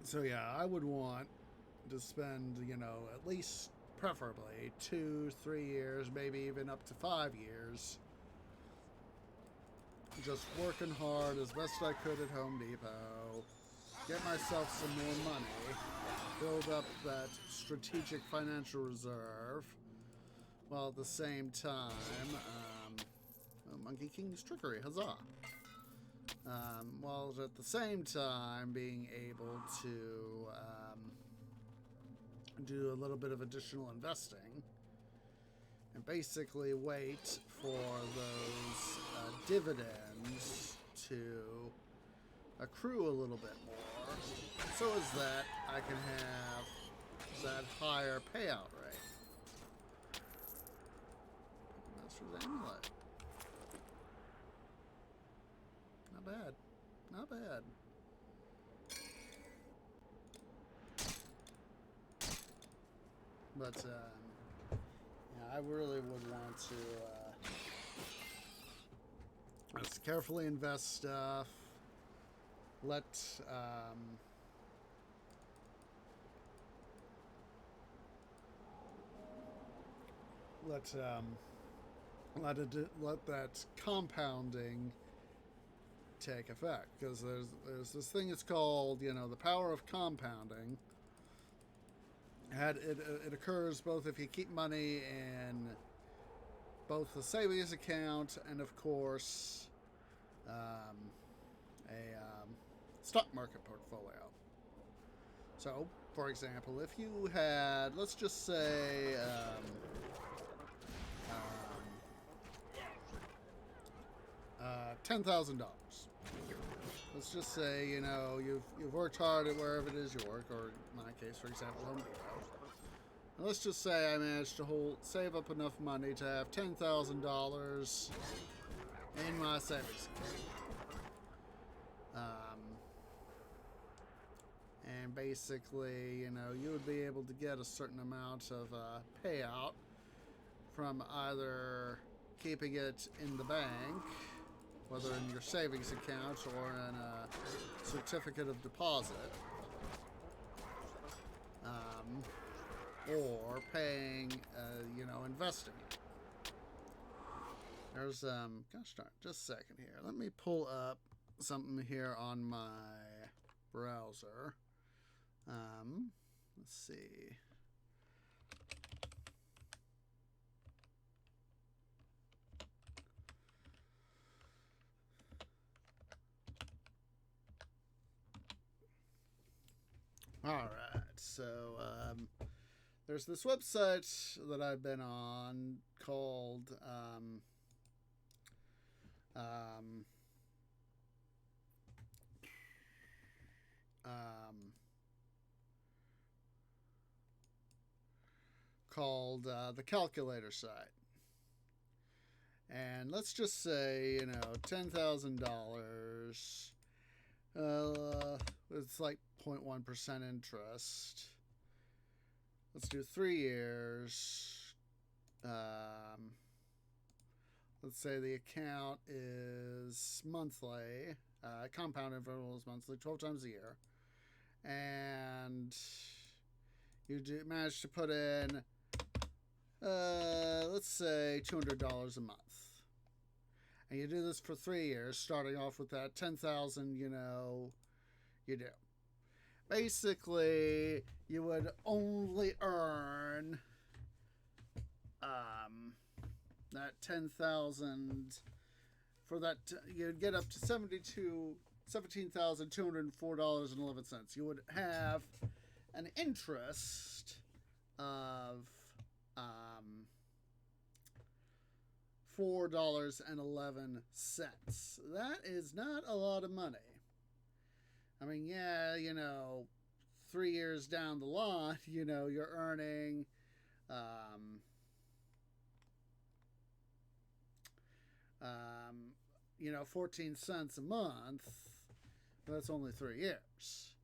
So yeah, I would want to spend, you know, at least preferably 2-3 years, maybe even up to 5 years, just working hard as best I could at Home Depot, get myself some more money, build up that strategic financial reserve, while at the same time, Monkey King's trickery, huzzah! While at the same time being able to do a little bit of additional investing and basically wait for those dividends to accrue a little bit more, so as that I can have that higher payout rate. Master's Amulet. Not bad. Not bad. But, yeah, I really would want to just carefully invest stuff, let let that compounding take effect, because there's this thing that's called, the power of compounding. It occurs both if you keep money in both the savings account and, of course, a stock market portfolio. So, for example, if you had, let's just say, $10,000. Let's just say, you've worked hard at wherever it is you work, or in my case, for example, Home Depot. And let's just say I managed to save up enough money to have $10,000 in my savings account. And basically, you would be able to get a certain amount of payout from either keeping it in the bank, whether in your savings account or in a certificate of deposit, or paying, investing. There's, gosh darn, just a second here. Let me pull up something here on my browser. Let's see. All right, so there's this website that I've been on called the calculator site. And let's just say, $10,000. It's like 0.1% interest. Let's do 3 years. Let's say the account is monthly. Compound interval is monthly, 12 times a year. And you manage to put in, let's say, $200 a month. And you do this for 3 years, starting off with that $10,000, you do. Basically, you would only earn that $10,000 for that. You'd get up to $17,204.11. You would have an interest of $4.11. That is not a lot of money. I mean, yeah, 3 years down the line, you're earning 14 cents a month. That's only 3 years.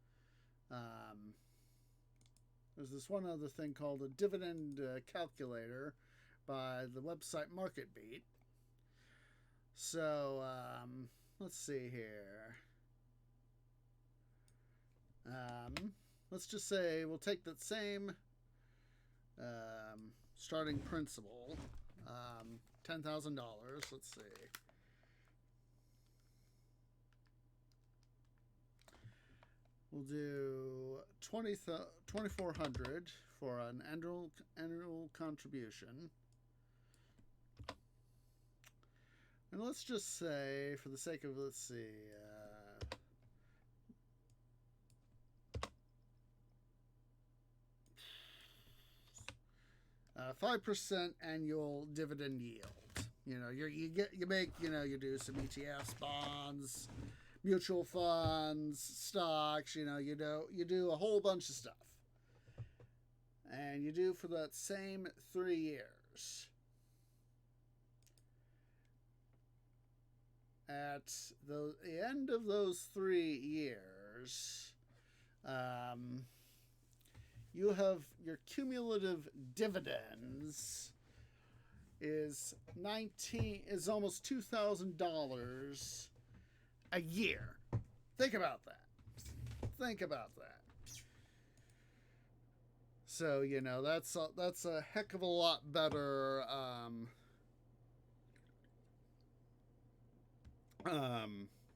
There's this one other thing called a dividend calculator by the website MarketBeat. So, let's see here. Let's just say we'll take that same starting principal, $10,000. Let's see. We'll do $2,400 for an annual contribution. And let's just say, for the sake of, let's see, 5% annual dividend yield. You do some ETFs, bonds, mutual funds, stocks. You do a whole bunch of stuff, and you do for that same 3 years. At the end of those 3 years, you have your cumulative dividends is almost $2,000 a year. Think about that. Think about that. So, you know, that's a heck of a lot better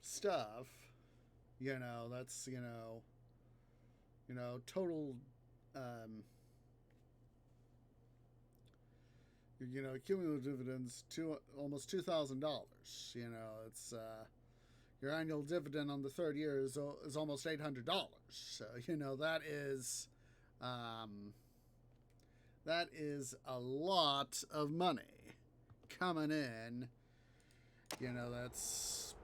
stuff. You know, that's, total cumulative dividends to almost $2,000. You know, it's your annual dividend on the third year is almost $800. So, you know, that is a lot of money coming in. You know, that's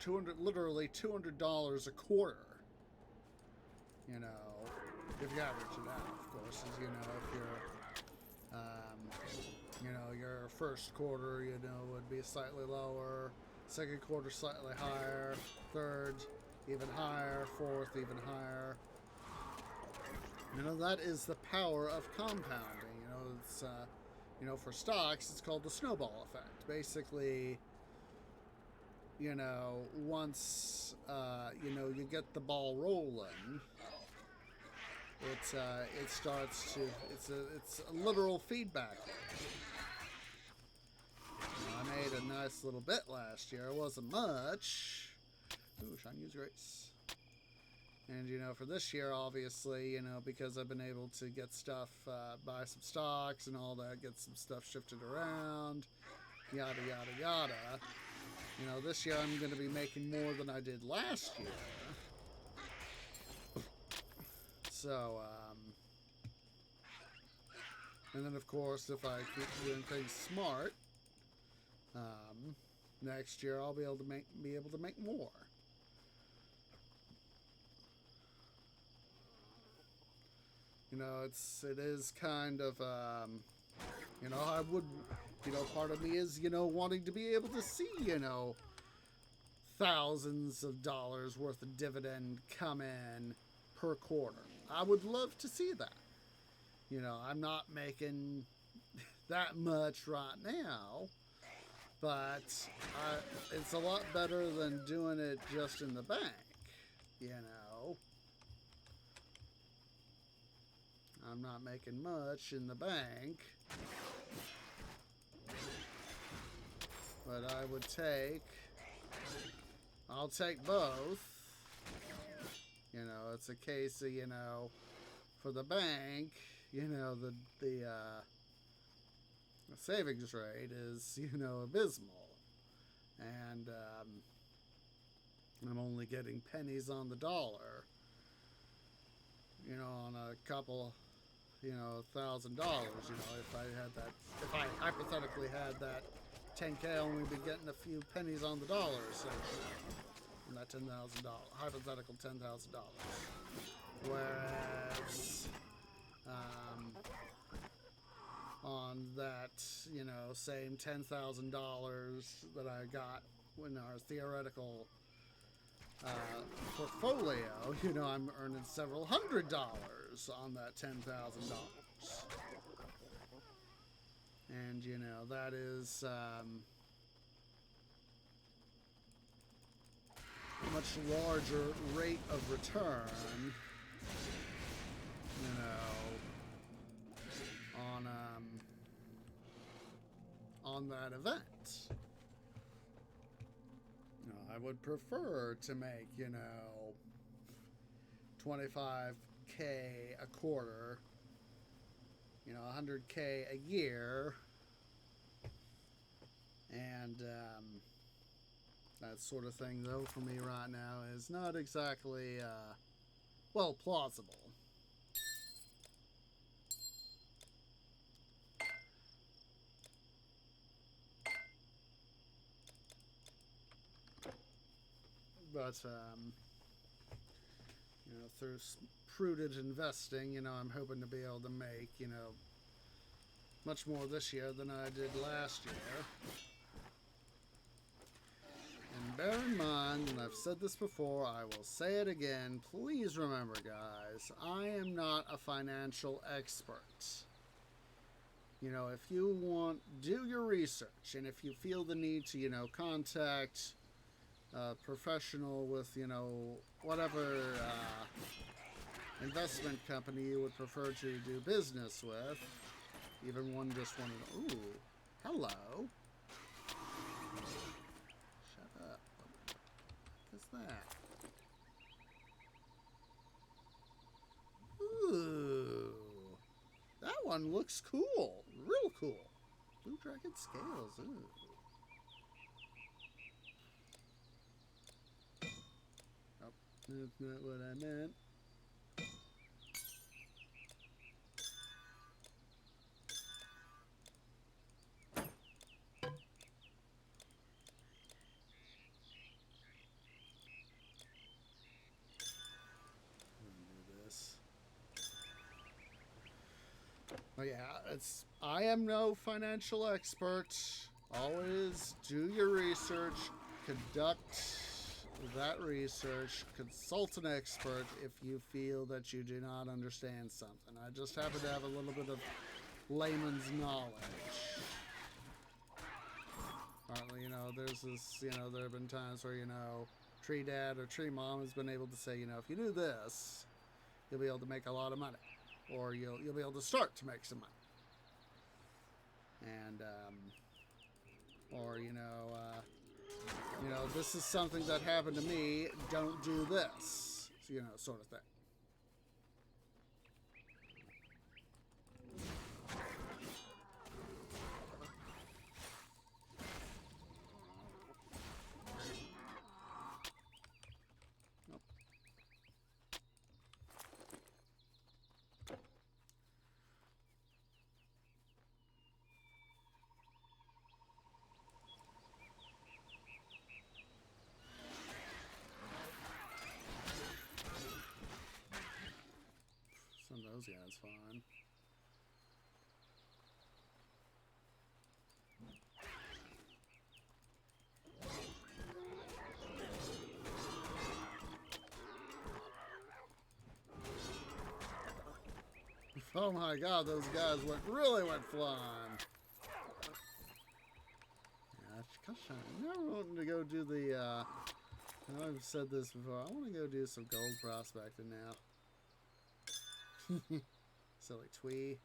literally $200 a quarter. You know, if you average it out, of course, as you know, if you're, your first quarter, would be slightly lower, second quarter slightly higher, third even higher, fourth even higher. You know, that is the power of compounding. You know, it's, for stocks, it's called the snowball effect. Basically, once, you get the ball rolling, it starts to, it's a literal feedback. I made a nice little bit last year. It wasn't much. Ooh, shiny use grace. And, for this year, obviously, because I've been able to get stuff, buy some stocks and all that, get some stuff shifted around, yada, yada, yada. This year I'm going to be making more than I did last year. So, and then, of course, if I keep doing things smart, next year I'll be able to make more. It is kind of, I would, part of me is, wanting to be able to see, thousands of dollars worth of dividend come in per quarter. I would love to see that. I'm not making that much right now, but it's a lot better than doing it just in the bank, I'm not making much in the bank, but I'll take both. It's a case of, for the bank, the savings rate is, abysmal. And I'm only getting pennies on the dollar, on a couple, $1,000, if I hypothetically had that 10K, I'll only be getting a few pennies on the dollar, so from that $10,000, hypothetical $10,000. Whereas, on that, same $10,000 that I got in our theoretical portfolio, I'm earning several $100s on that $10,000. And, that is a much larger rate of return, on that event. I would prefer to make, 25K a quarter, 100K a year, and that sort of thing, though, for me right now is not exactly, plausible. But, through prudent investing, I'm hoping to be able to make, much more this year than I did last year. And bear in mind, and I've said this before, I will say it again, please remember, guys, I am not a financial expert. If you do your research, and if you feel the need to, contact professional with, you know, whatever investment company you would prefer to do business with. Even one just wanted. Ooh, hello. Shut up. What's that? Ooh, that one looks cool. Real cool. Blue dragon scales. Ooh. Oh, that's not what I meant. Oh yeah, I am no financial expert. Always do your research, conduct that research, consult an expert if you feel that you do not understand something. I just happen to have a little bit of layman's knowledge. Partly, you know, there's this, you know, there have been times where, you know, tree dad or tree mom has been able to say, you know, if you do this, you'll be able to make a lot of money. Or you'll be able to start to make some money. And, or, you know, this is something that happened to me, don't do this, you know, sort of thing. Some of those guys fine. Oh my god, those guys really went flying. Yeah, gosh, I'm never wanting to go do the, I know I've said this before, I want to go do some gold prospecting now. Silly twee.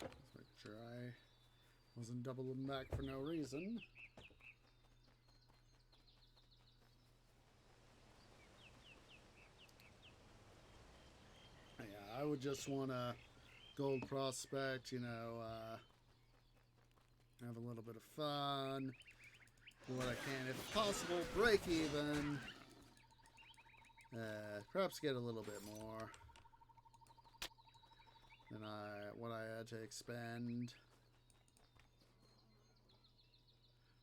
Let's make sure I wasn't doubling back for no reason. Yeah, I would just want to gold prospect, you know, have a little bit of fun, do what I can if possible, break even, perhaps get a little bit more than what I had to expend.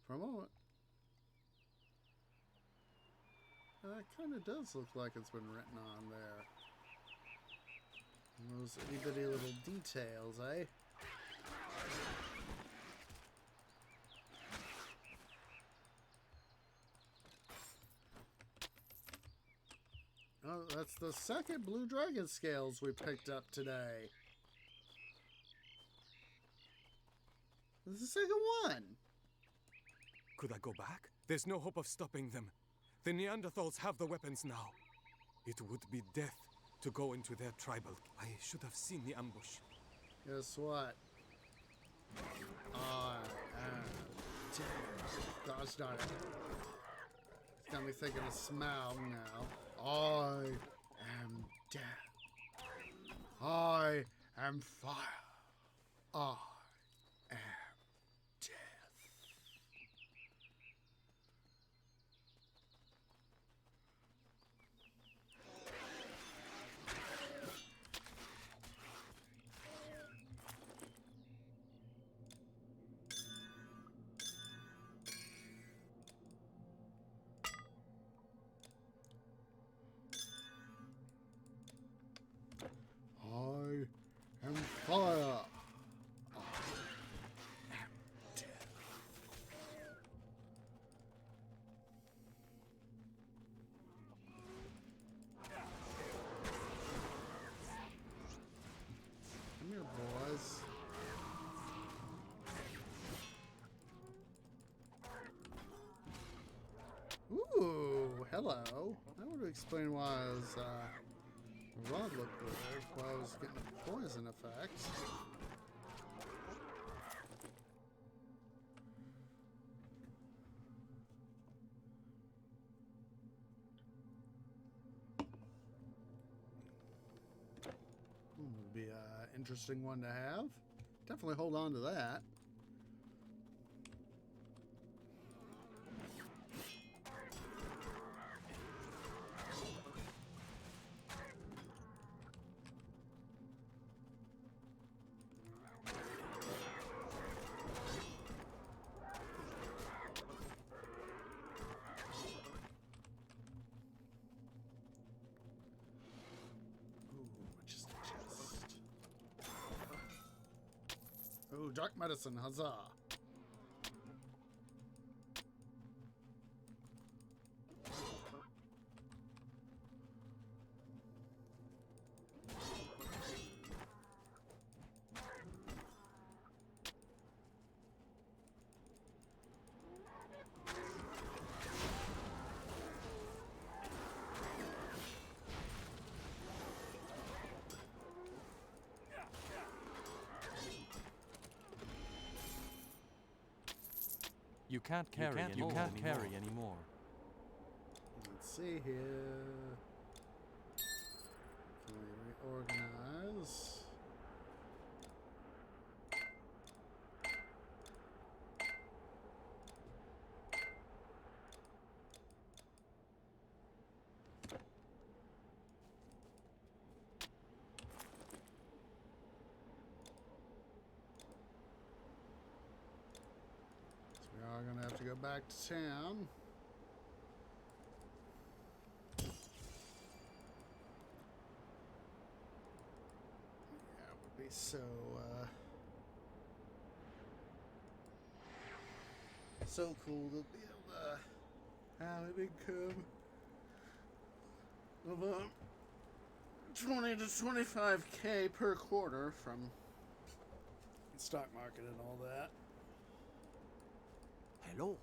For a moment, that kind of does look like it's been written on there. Those itty bitty little details, eh? Oh, that's the second blue dragon scales we picked up today. This is the second one. Could I go back? There's no hope of stopping them. The Neanderthals have the weapons now. It would be death to go into their tribal. I should have seen the ambush. Guess what? I am dead. Gosh darn it. It's got me thinking of Smaug now. I am dead. I am fire. I am death. I am fire. I hello. That would explain why his rod looked weird, why I was getting a poison effect. Would be an interesting one to have. Definitely hold on to that. Ooh, dark medicine, huzzah! You can't carry anymore. Let's see here. Can we reorganize? We are going to have to go back to town. That would be so, so cool to be able to have an income of 20 to 25K per quarter from the stock market and all that. Hello.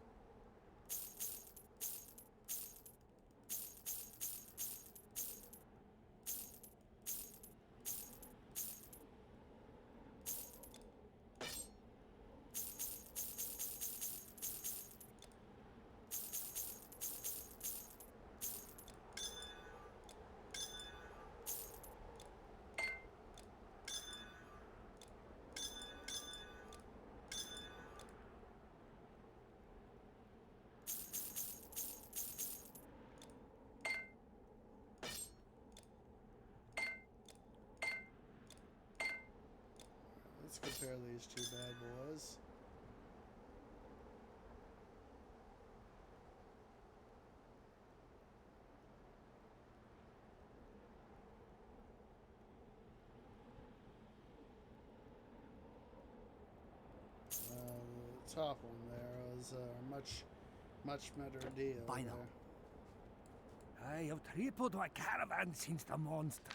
Let's compare these two bad boys. The top one there is a much better deal. Buy them. I have tripled my caravan since the monsters.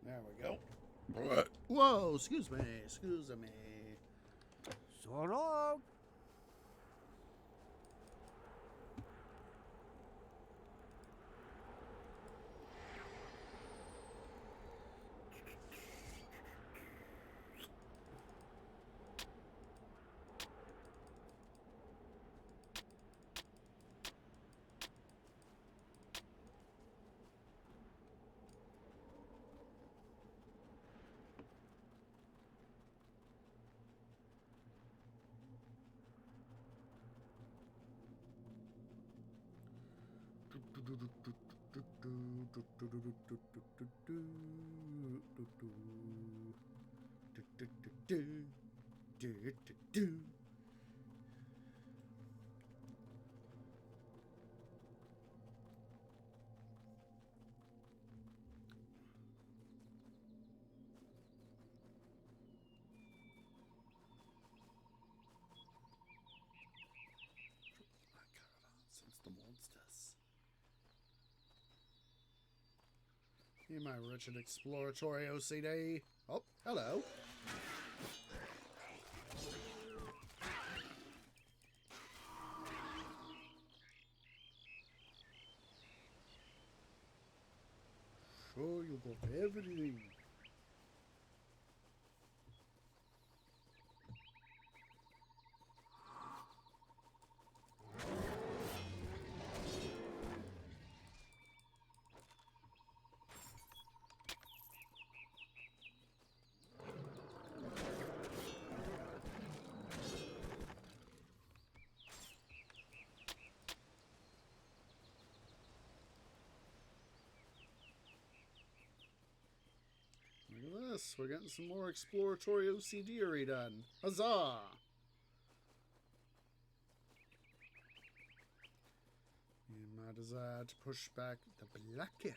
There we go. Whoa, excuse me, excuse me. So long. You my wretched exploratory OCD. Oh, hello. Sure, you got everything. Look at this. We're getting some more exploratory OCD done. Huzzah! In my desire to push back the black area.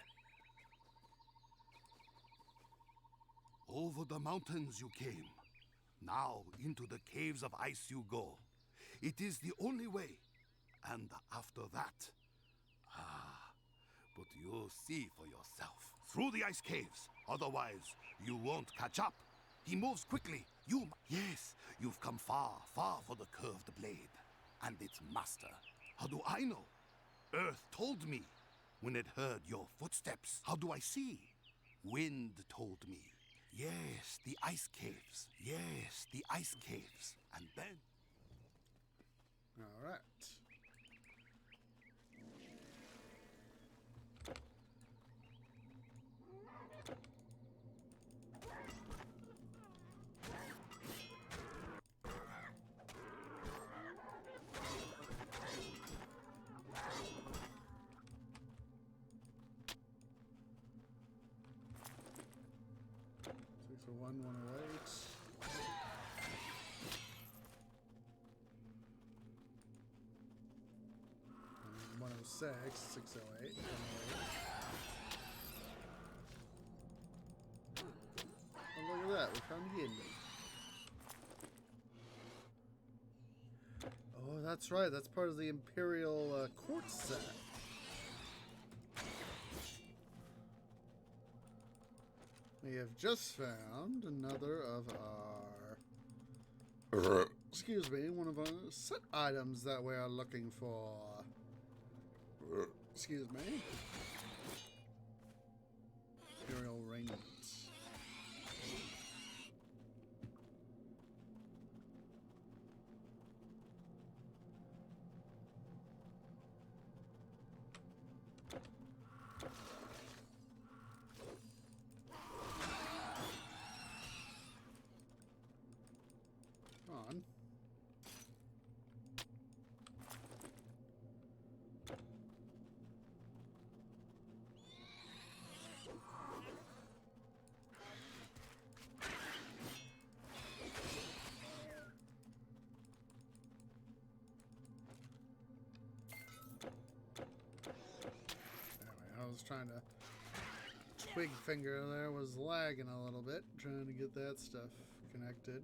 Over the mountains you came. Now into the caves of ice you go. It is the only way. And after that... but you'll see for yourself. Through the ice caves. Otherwise, you won't catch up. He moves quickly. Yes, you've come far, far for the curved blade. And its master. How do I know? Earth told me when it heard your footsteps. How do I see? Wind told me. Yes, the ice caves. Yes, the ice caves. And then... All right. For 108. 106, 608, 108. Oh, look at that, we found the ending. Oh, that's right, that's part of the Imperial Court set. We have just found another of our... excuse me, one of our set items that we are looking for. Excuse me. Imperial raiment. On. Anyway, I was trying to twig finger there was lagging a little bit, trying to get that stuff connected.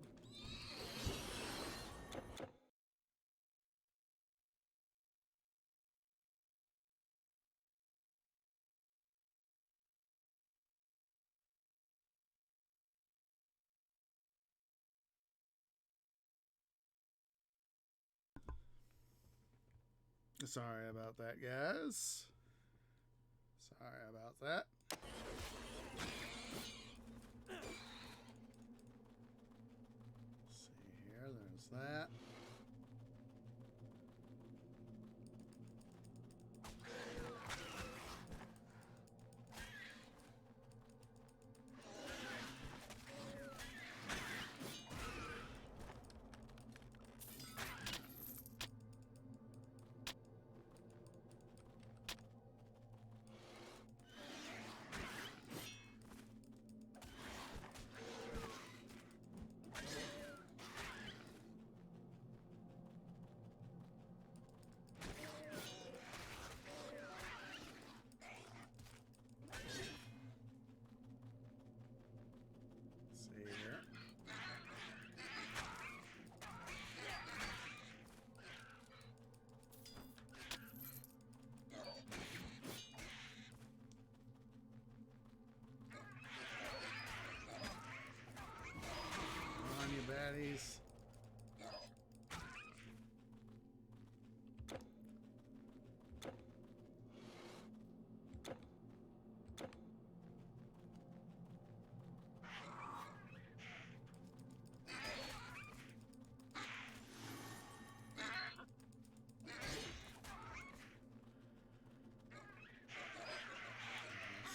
Sorry about that, guys. Sorry about that. Let's see here, there's that.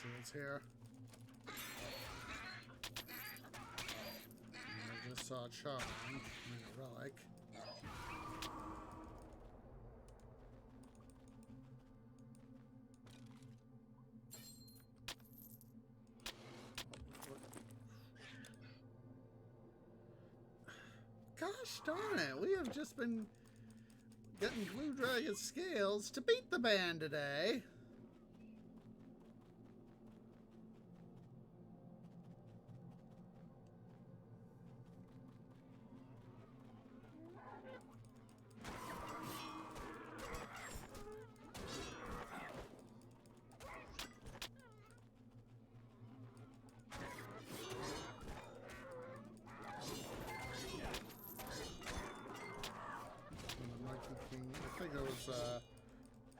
see what's here. I just saw a charm and a relic. Gosh darn it, we have just been getting Blue Dragon scales to beat the band today. I think it was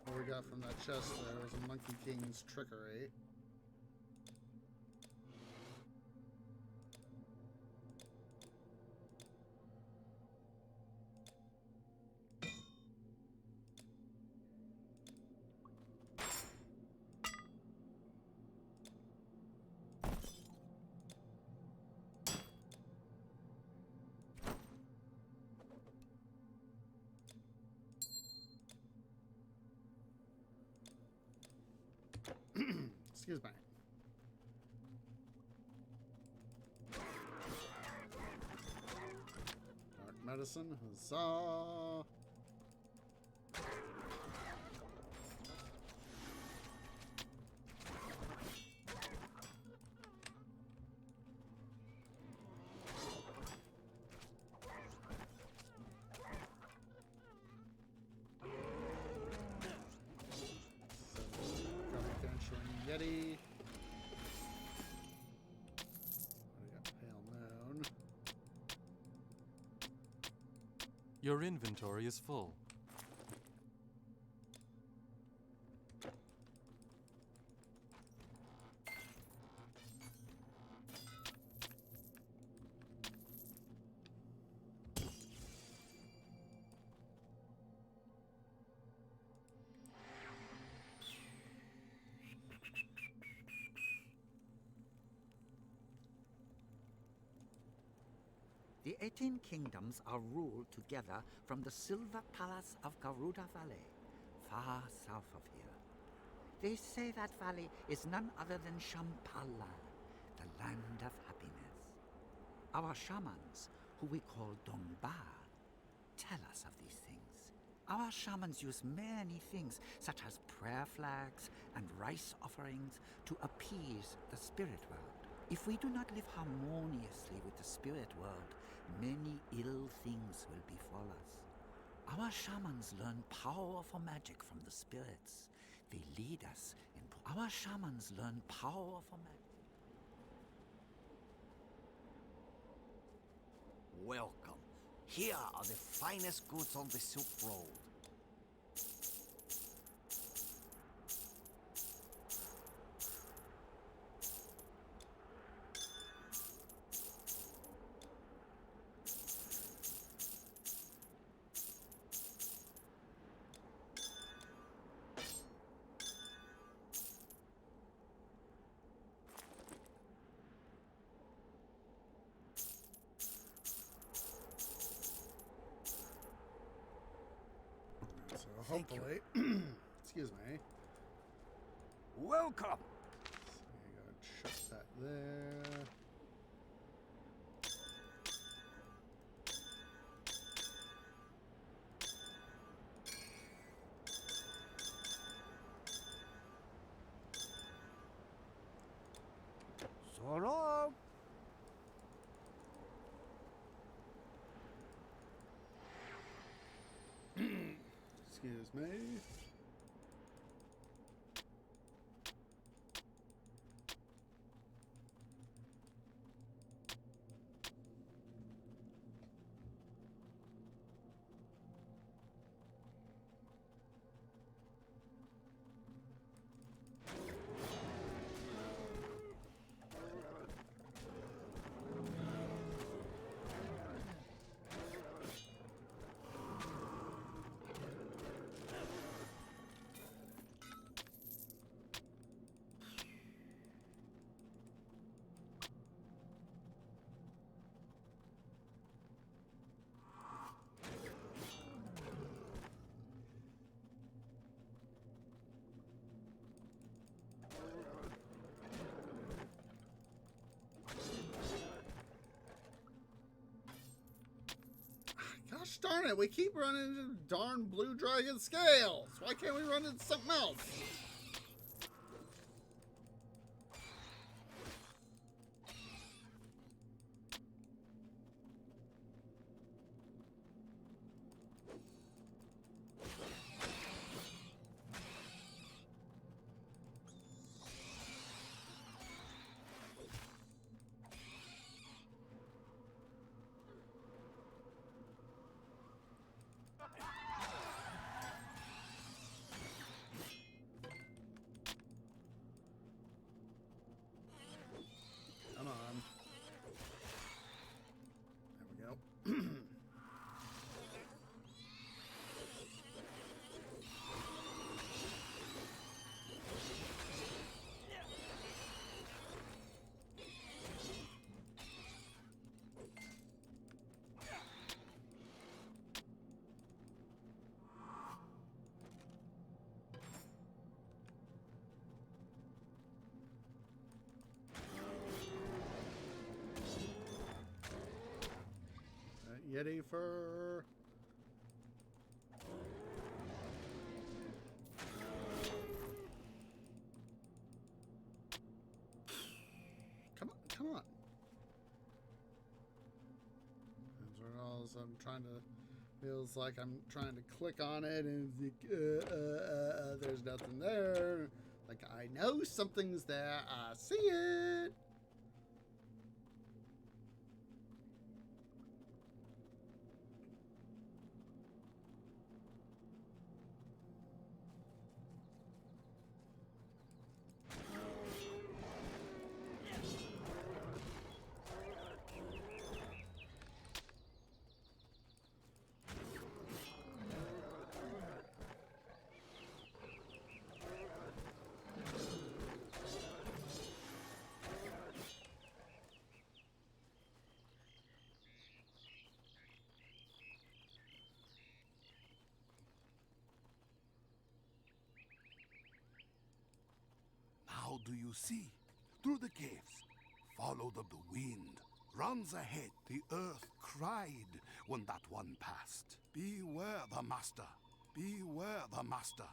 what we got from that chest there was a Monkey King's trickery. Excuse me. Dark medicine, huzzah! Yeti. We got Pale Moon. Your inventory is full. The 18 kingdoms are ruled together from the Silver Palace of Garuda Valley, far south of here. They say that valley is none other than Shambhala, the land of happiness. Our shamans, who we call Dongba, tell us of these things. Our shamans use many things, such as prayer flags and rice offerings, to appease the spirit world. If we do not live harmoniously with the spirit world, many ill things will befall us. Our shamans learn powerful magic from the spirits. They lead us in... Our shamans learn powerful magic. Welcome. Here are the finest goods on the Silk Road. So hopefully, excuse me. Welcome. So you gotta shut that there. So long. Excuse me. Gosh darn it, we keep running into darn blue dragon scales. Why can't we run into something else? Come on. There we go. Yeti fur. Come on, come on. I'm trying to. Feels like I'm trying to click on it and there's nothing there. Like I know something's there. I see it. How do you see? Through the caves. Follow the wind. Runs ahead. The earth cried when that one passed. Beware the master. Beware the master.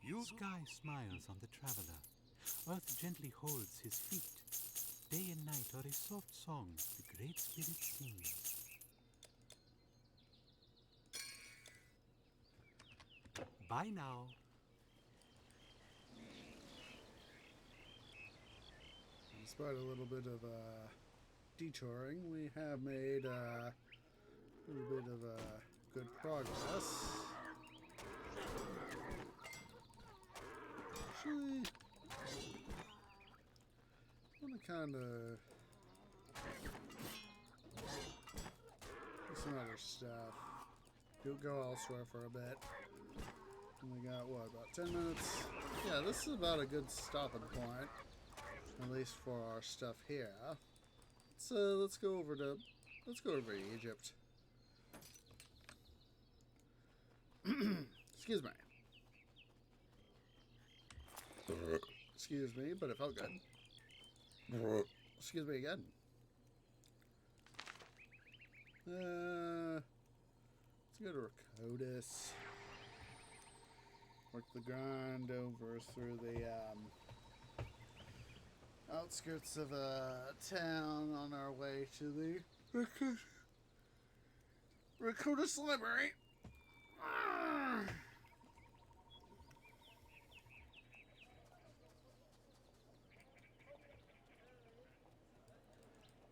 You Sky smiles on the traveler. Earth gently holds his feet. Day and night are a soft song the Great Spirit sings. Bye now. Despite a little bit of detouring, we have made a little bit of good progress. Actually, I want to kind of do some other stuff. Go elsewhere for a bit. And we got what, about 10 minutes? Yeah, this is about a good stopping point. At least for our stuff here. Let's go over to Egypt. Excuse me. Excuse me, but it felt good. Excuse me again. Let's go to Rakotis. Work the grind over through the outskirts of a town on our way to the Rakotis Library.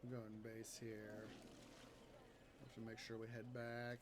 We're going base here. Have to make sure we head back.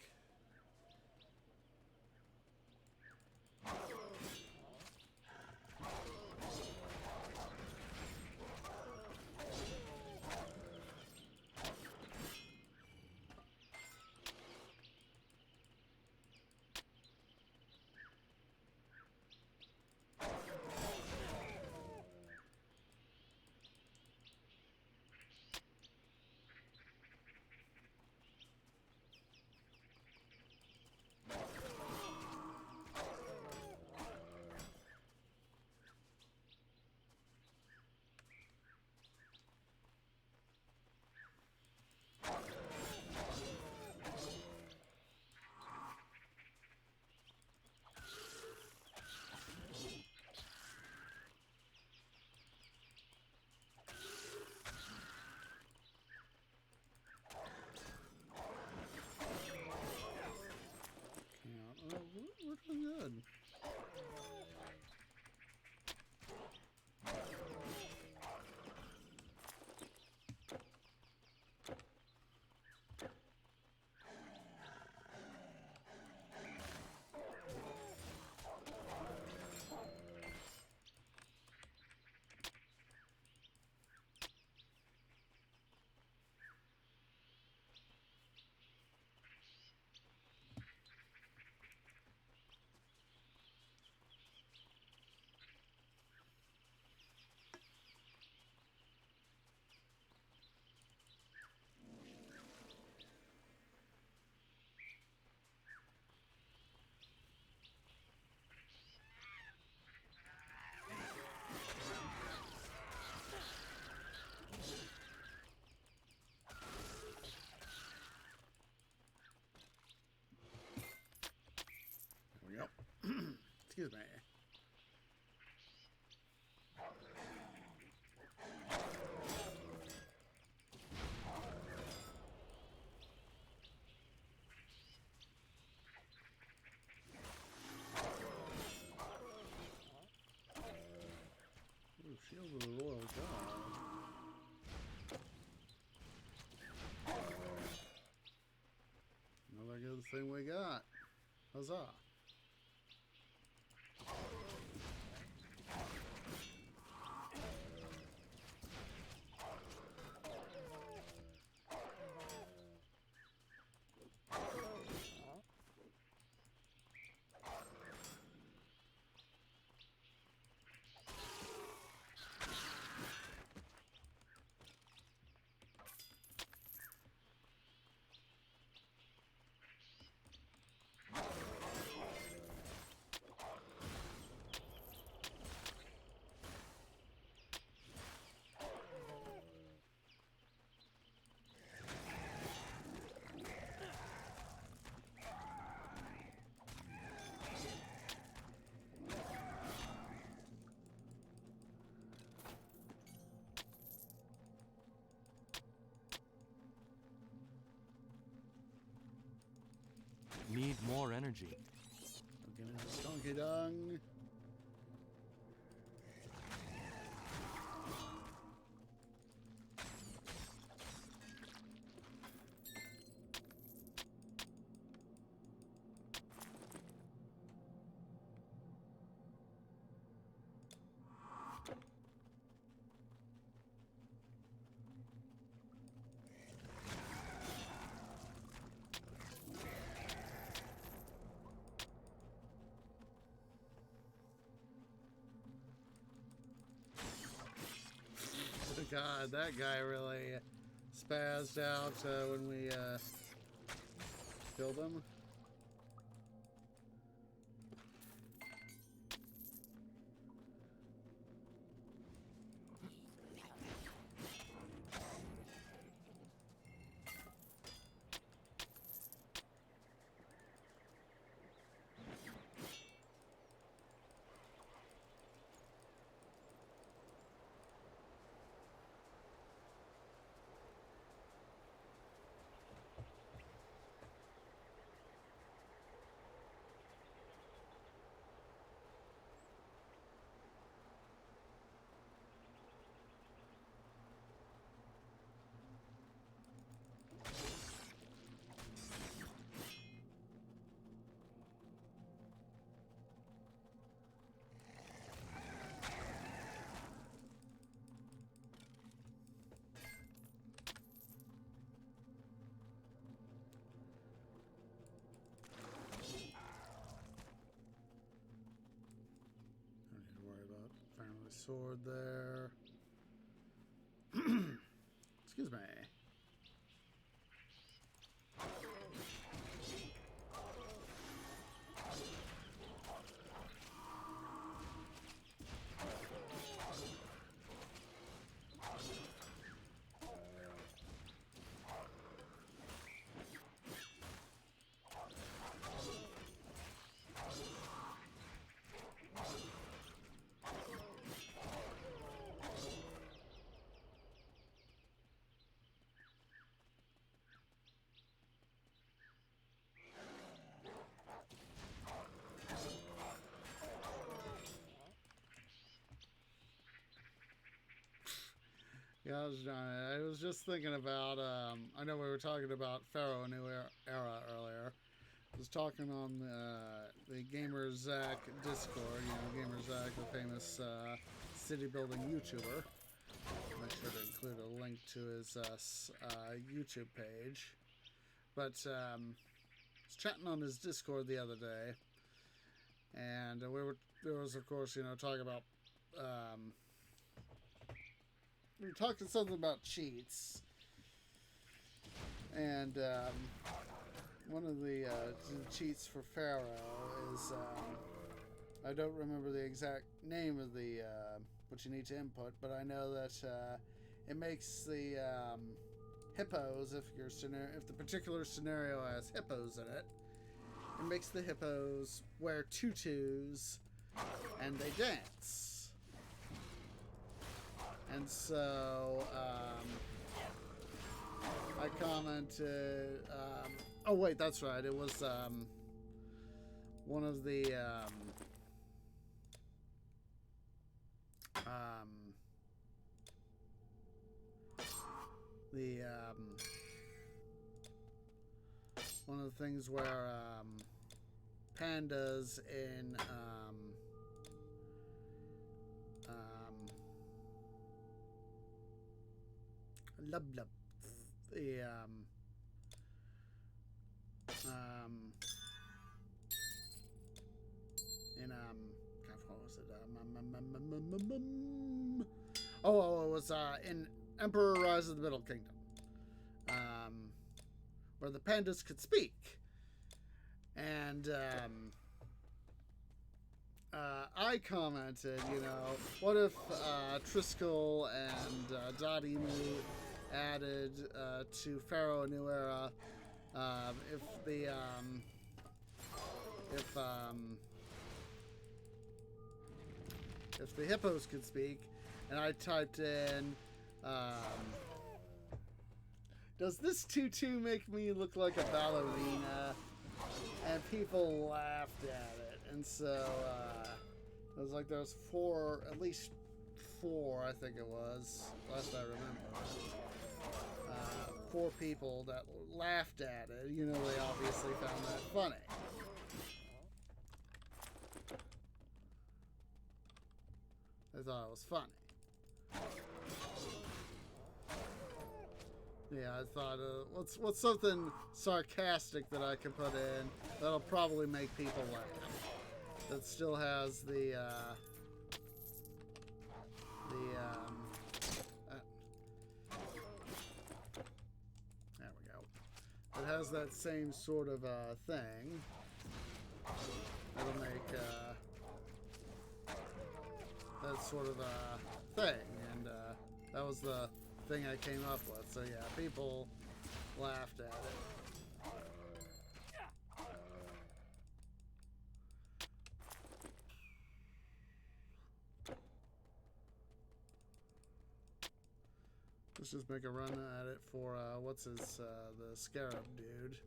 Excuse me. Ooh, Shield of the Royal Guard. Another good thing we got. Huzzah. Need more energy. Looking at this donkey dung. God, that guy really spazzed out when we killed him. Sword there. Excuse me. Yeah, I was just thinking about, I know we were talking about Pharaoh New Era earlier. I was talking on the Gamer Zach Discord, Gamer Zach, the famous city building YouTuber. Make sure to include a link to his YouTube page. But I was chatting on his Discord the other day, and there was, of course, talking about, we were talking something about cheats, and one of the cheats for Pharaoh is, I don't remember the exact name of the what you need to input, but I know that it makes the hippos, if the particular scenario has hippos in it, it makes the hippos wear tutus and they dance. And so I commented. Oh wait, that's right. It was one of the one of the things where pandas in Lub Lub, the in God, what was it? Oh, it was in Emperor Rise of the Middle Kingdom, where the pandas could speak, and I commented, you know, what if Triskel and Dadimu added to Pharaoh New Era, if the hippos could speak, and I typed in, does this tutu make me look like a ballerina? And people laughed at it, and so it was like there was at least four, I think it was, last I remember, 4 people that laughed at it. You know, they obviously found that funny. I thought it was funny. Yeah, I thought, what's something sarcastic that I can put in that'll probably make people laugh? That still has the there we go. It has that same sort of thing. It'll make that sort of thing, and that was the thing I came up with. So yeah, people laughed at it. Let's just make a run at it for what's his the scarab dude.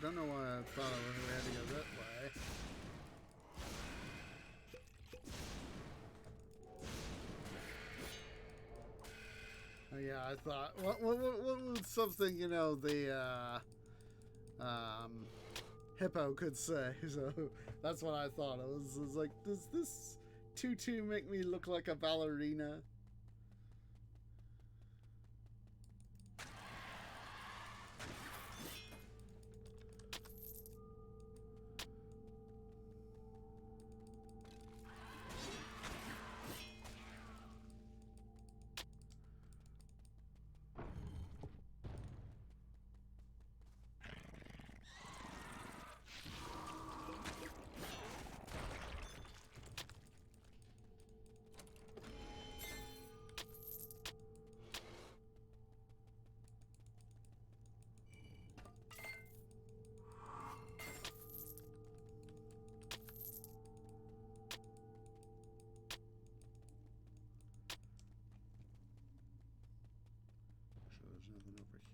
Don't know why I thought we had to go that way. Oh yeah, I thought what would something, you know, the hippo could say. So that's what I thought. It was like, does this tutu make me look like a ballerina?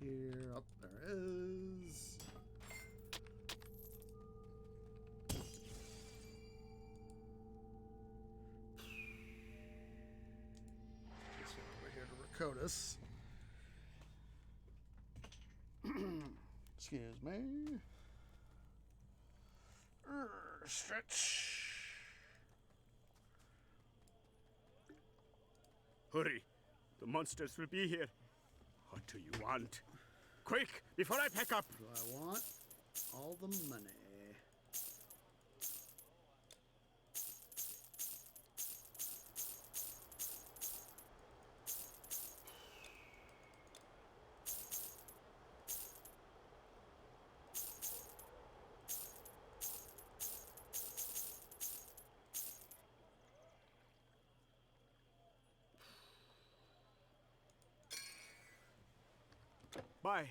Here, up there is. Just over here to Rakotis. Excuse me. Stretch. Hurry! The monsters will be here. What do you want? Quick, before I pack up! Do I want all the money? Bye.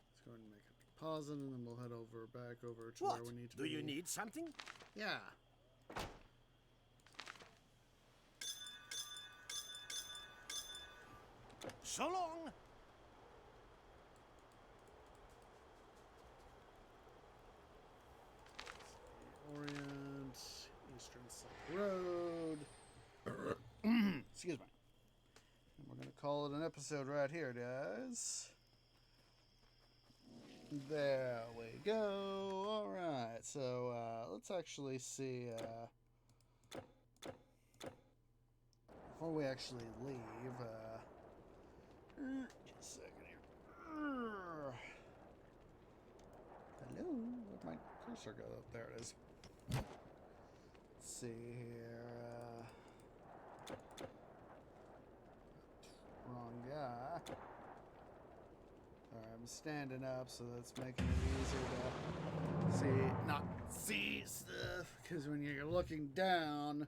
Let's go ahead and make a deposit, and then we'll head back over to What? where we need to Do be. you need something? Yeah. So long. Orient, Eastern Silk Road. Excuse me. And we're going to call it an episode right here, guys. There we go. All right. So let's actually see. Before we actually leave, just a second here. Hello. Where'd my cursor go? There it is. Let's see here. Wrong guy. Alright, I'm standing up, so that's making it easier to not see stuff. Because when you're looking down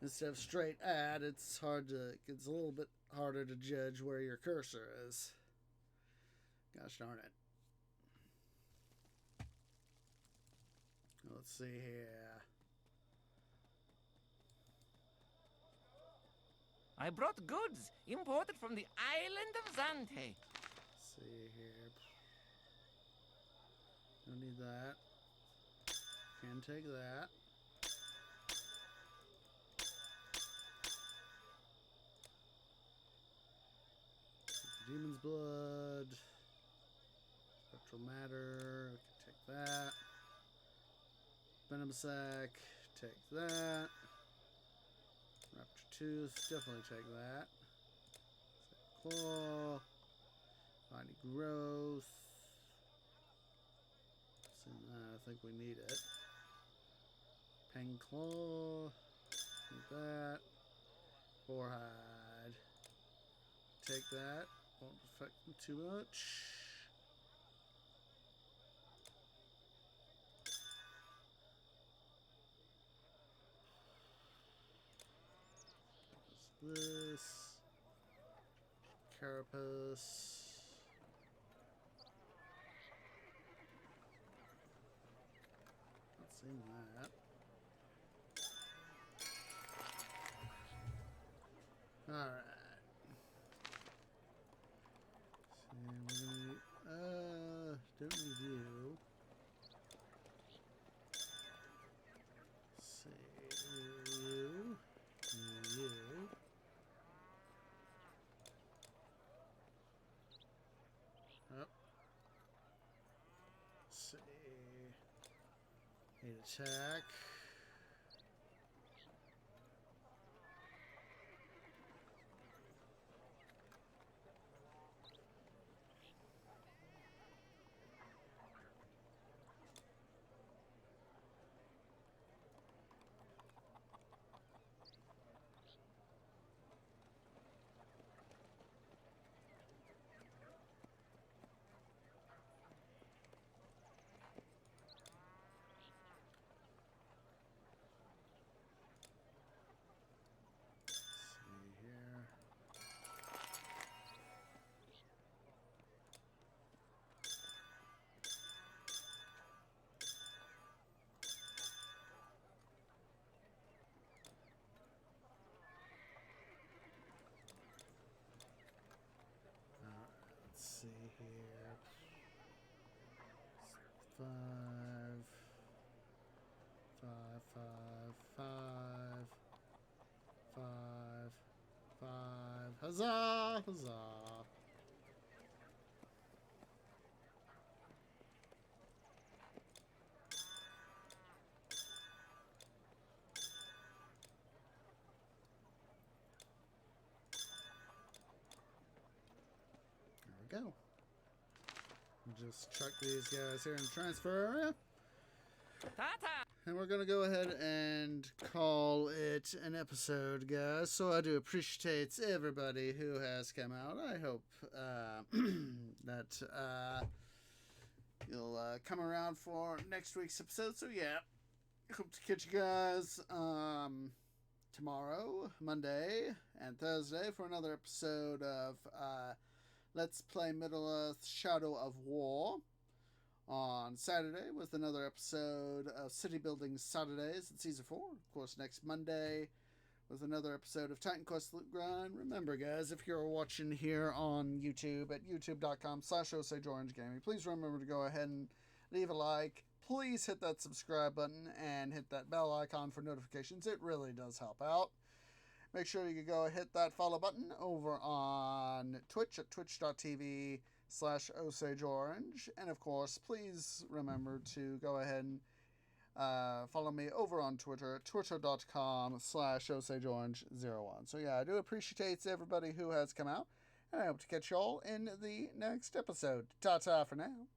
instead of straight at, it's a little bit harder to judge where your cursor is. Gosh darn it. Let's see here. I brought goods imported from the island of Zante. Let's see here. Don't need that. Can take that. Demon's blood. Spectral matter. We can take that. Venom sac. Take that. Raptor tooth. Definitely take that. Claw. Body growth. I think we need it. Peng claw. Take that. Boarhide. Take that. Won't affect them too much. What's this? Carapace. Not seeing that. Alright. See, we're gonna don't need you. See, you. Up. See. Need attack. See here. 5, 5, 5, 5, 5, 5. Huzzah! Huzzah! There we go. Just chuck these guys here and transfer. Tata! And we're going to go ahead and call it an episode, guys. So I do appreciate everybody who has come out. I hope that you'll come around for next week's episode. So yeah, hope to catch you guys tomorrow, Monday, and Thursday for another episode of Let's Play Middle-earth Shadow of War. On Saturday was another episode of City Building Saturdays in Season 4. Of course, next Monday was another episode of Titan Quest Loot Grind. Remember, guys, if you're watching here on YouTube at youtube.com/OsageOrangeGaming, please remember to go ahead and leave a like. Please hit that subscribe button and hit that bell icon for notifications. It really does help out. Make sure you go hit that follow button over on Twitch at twitch.tv/OsageOrange. And of course, please remember to go ahead and follow me over on Twitter at twitter.com/OsageOrange01. So yeah, I do appreciate everybody who has come out, and I hope to catch y'all in the next episode. Ta-ta for now.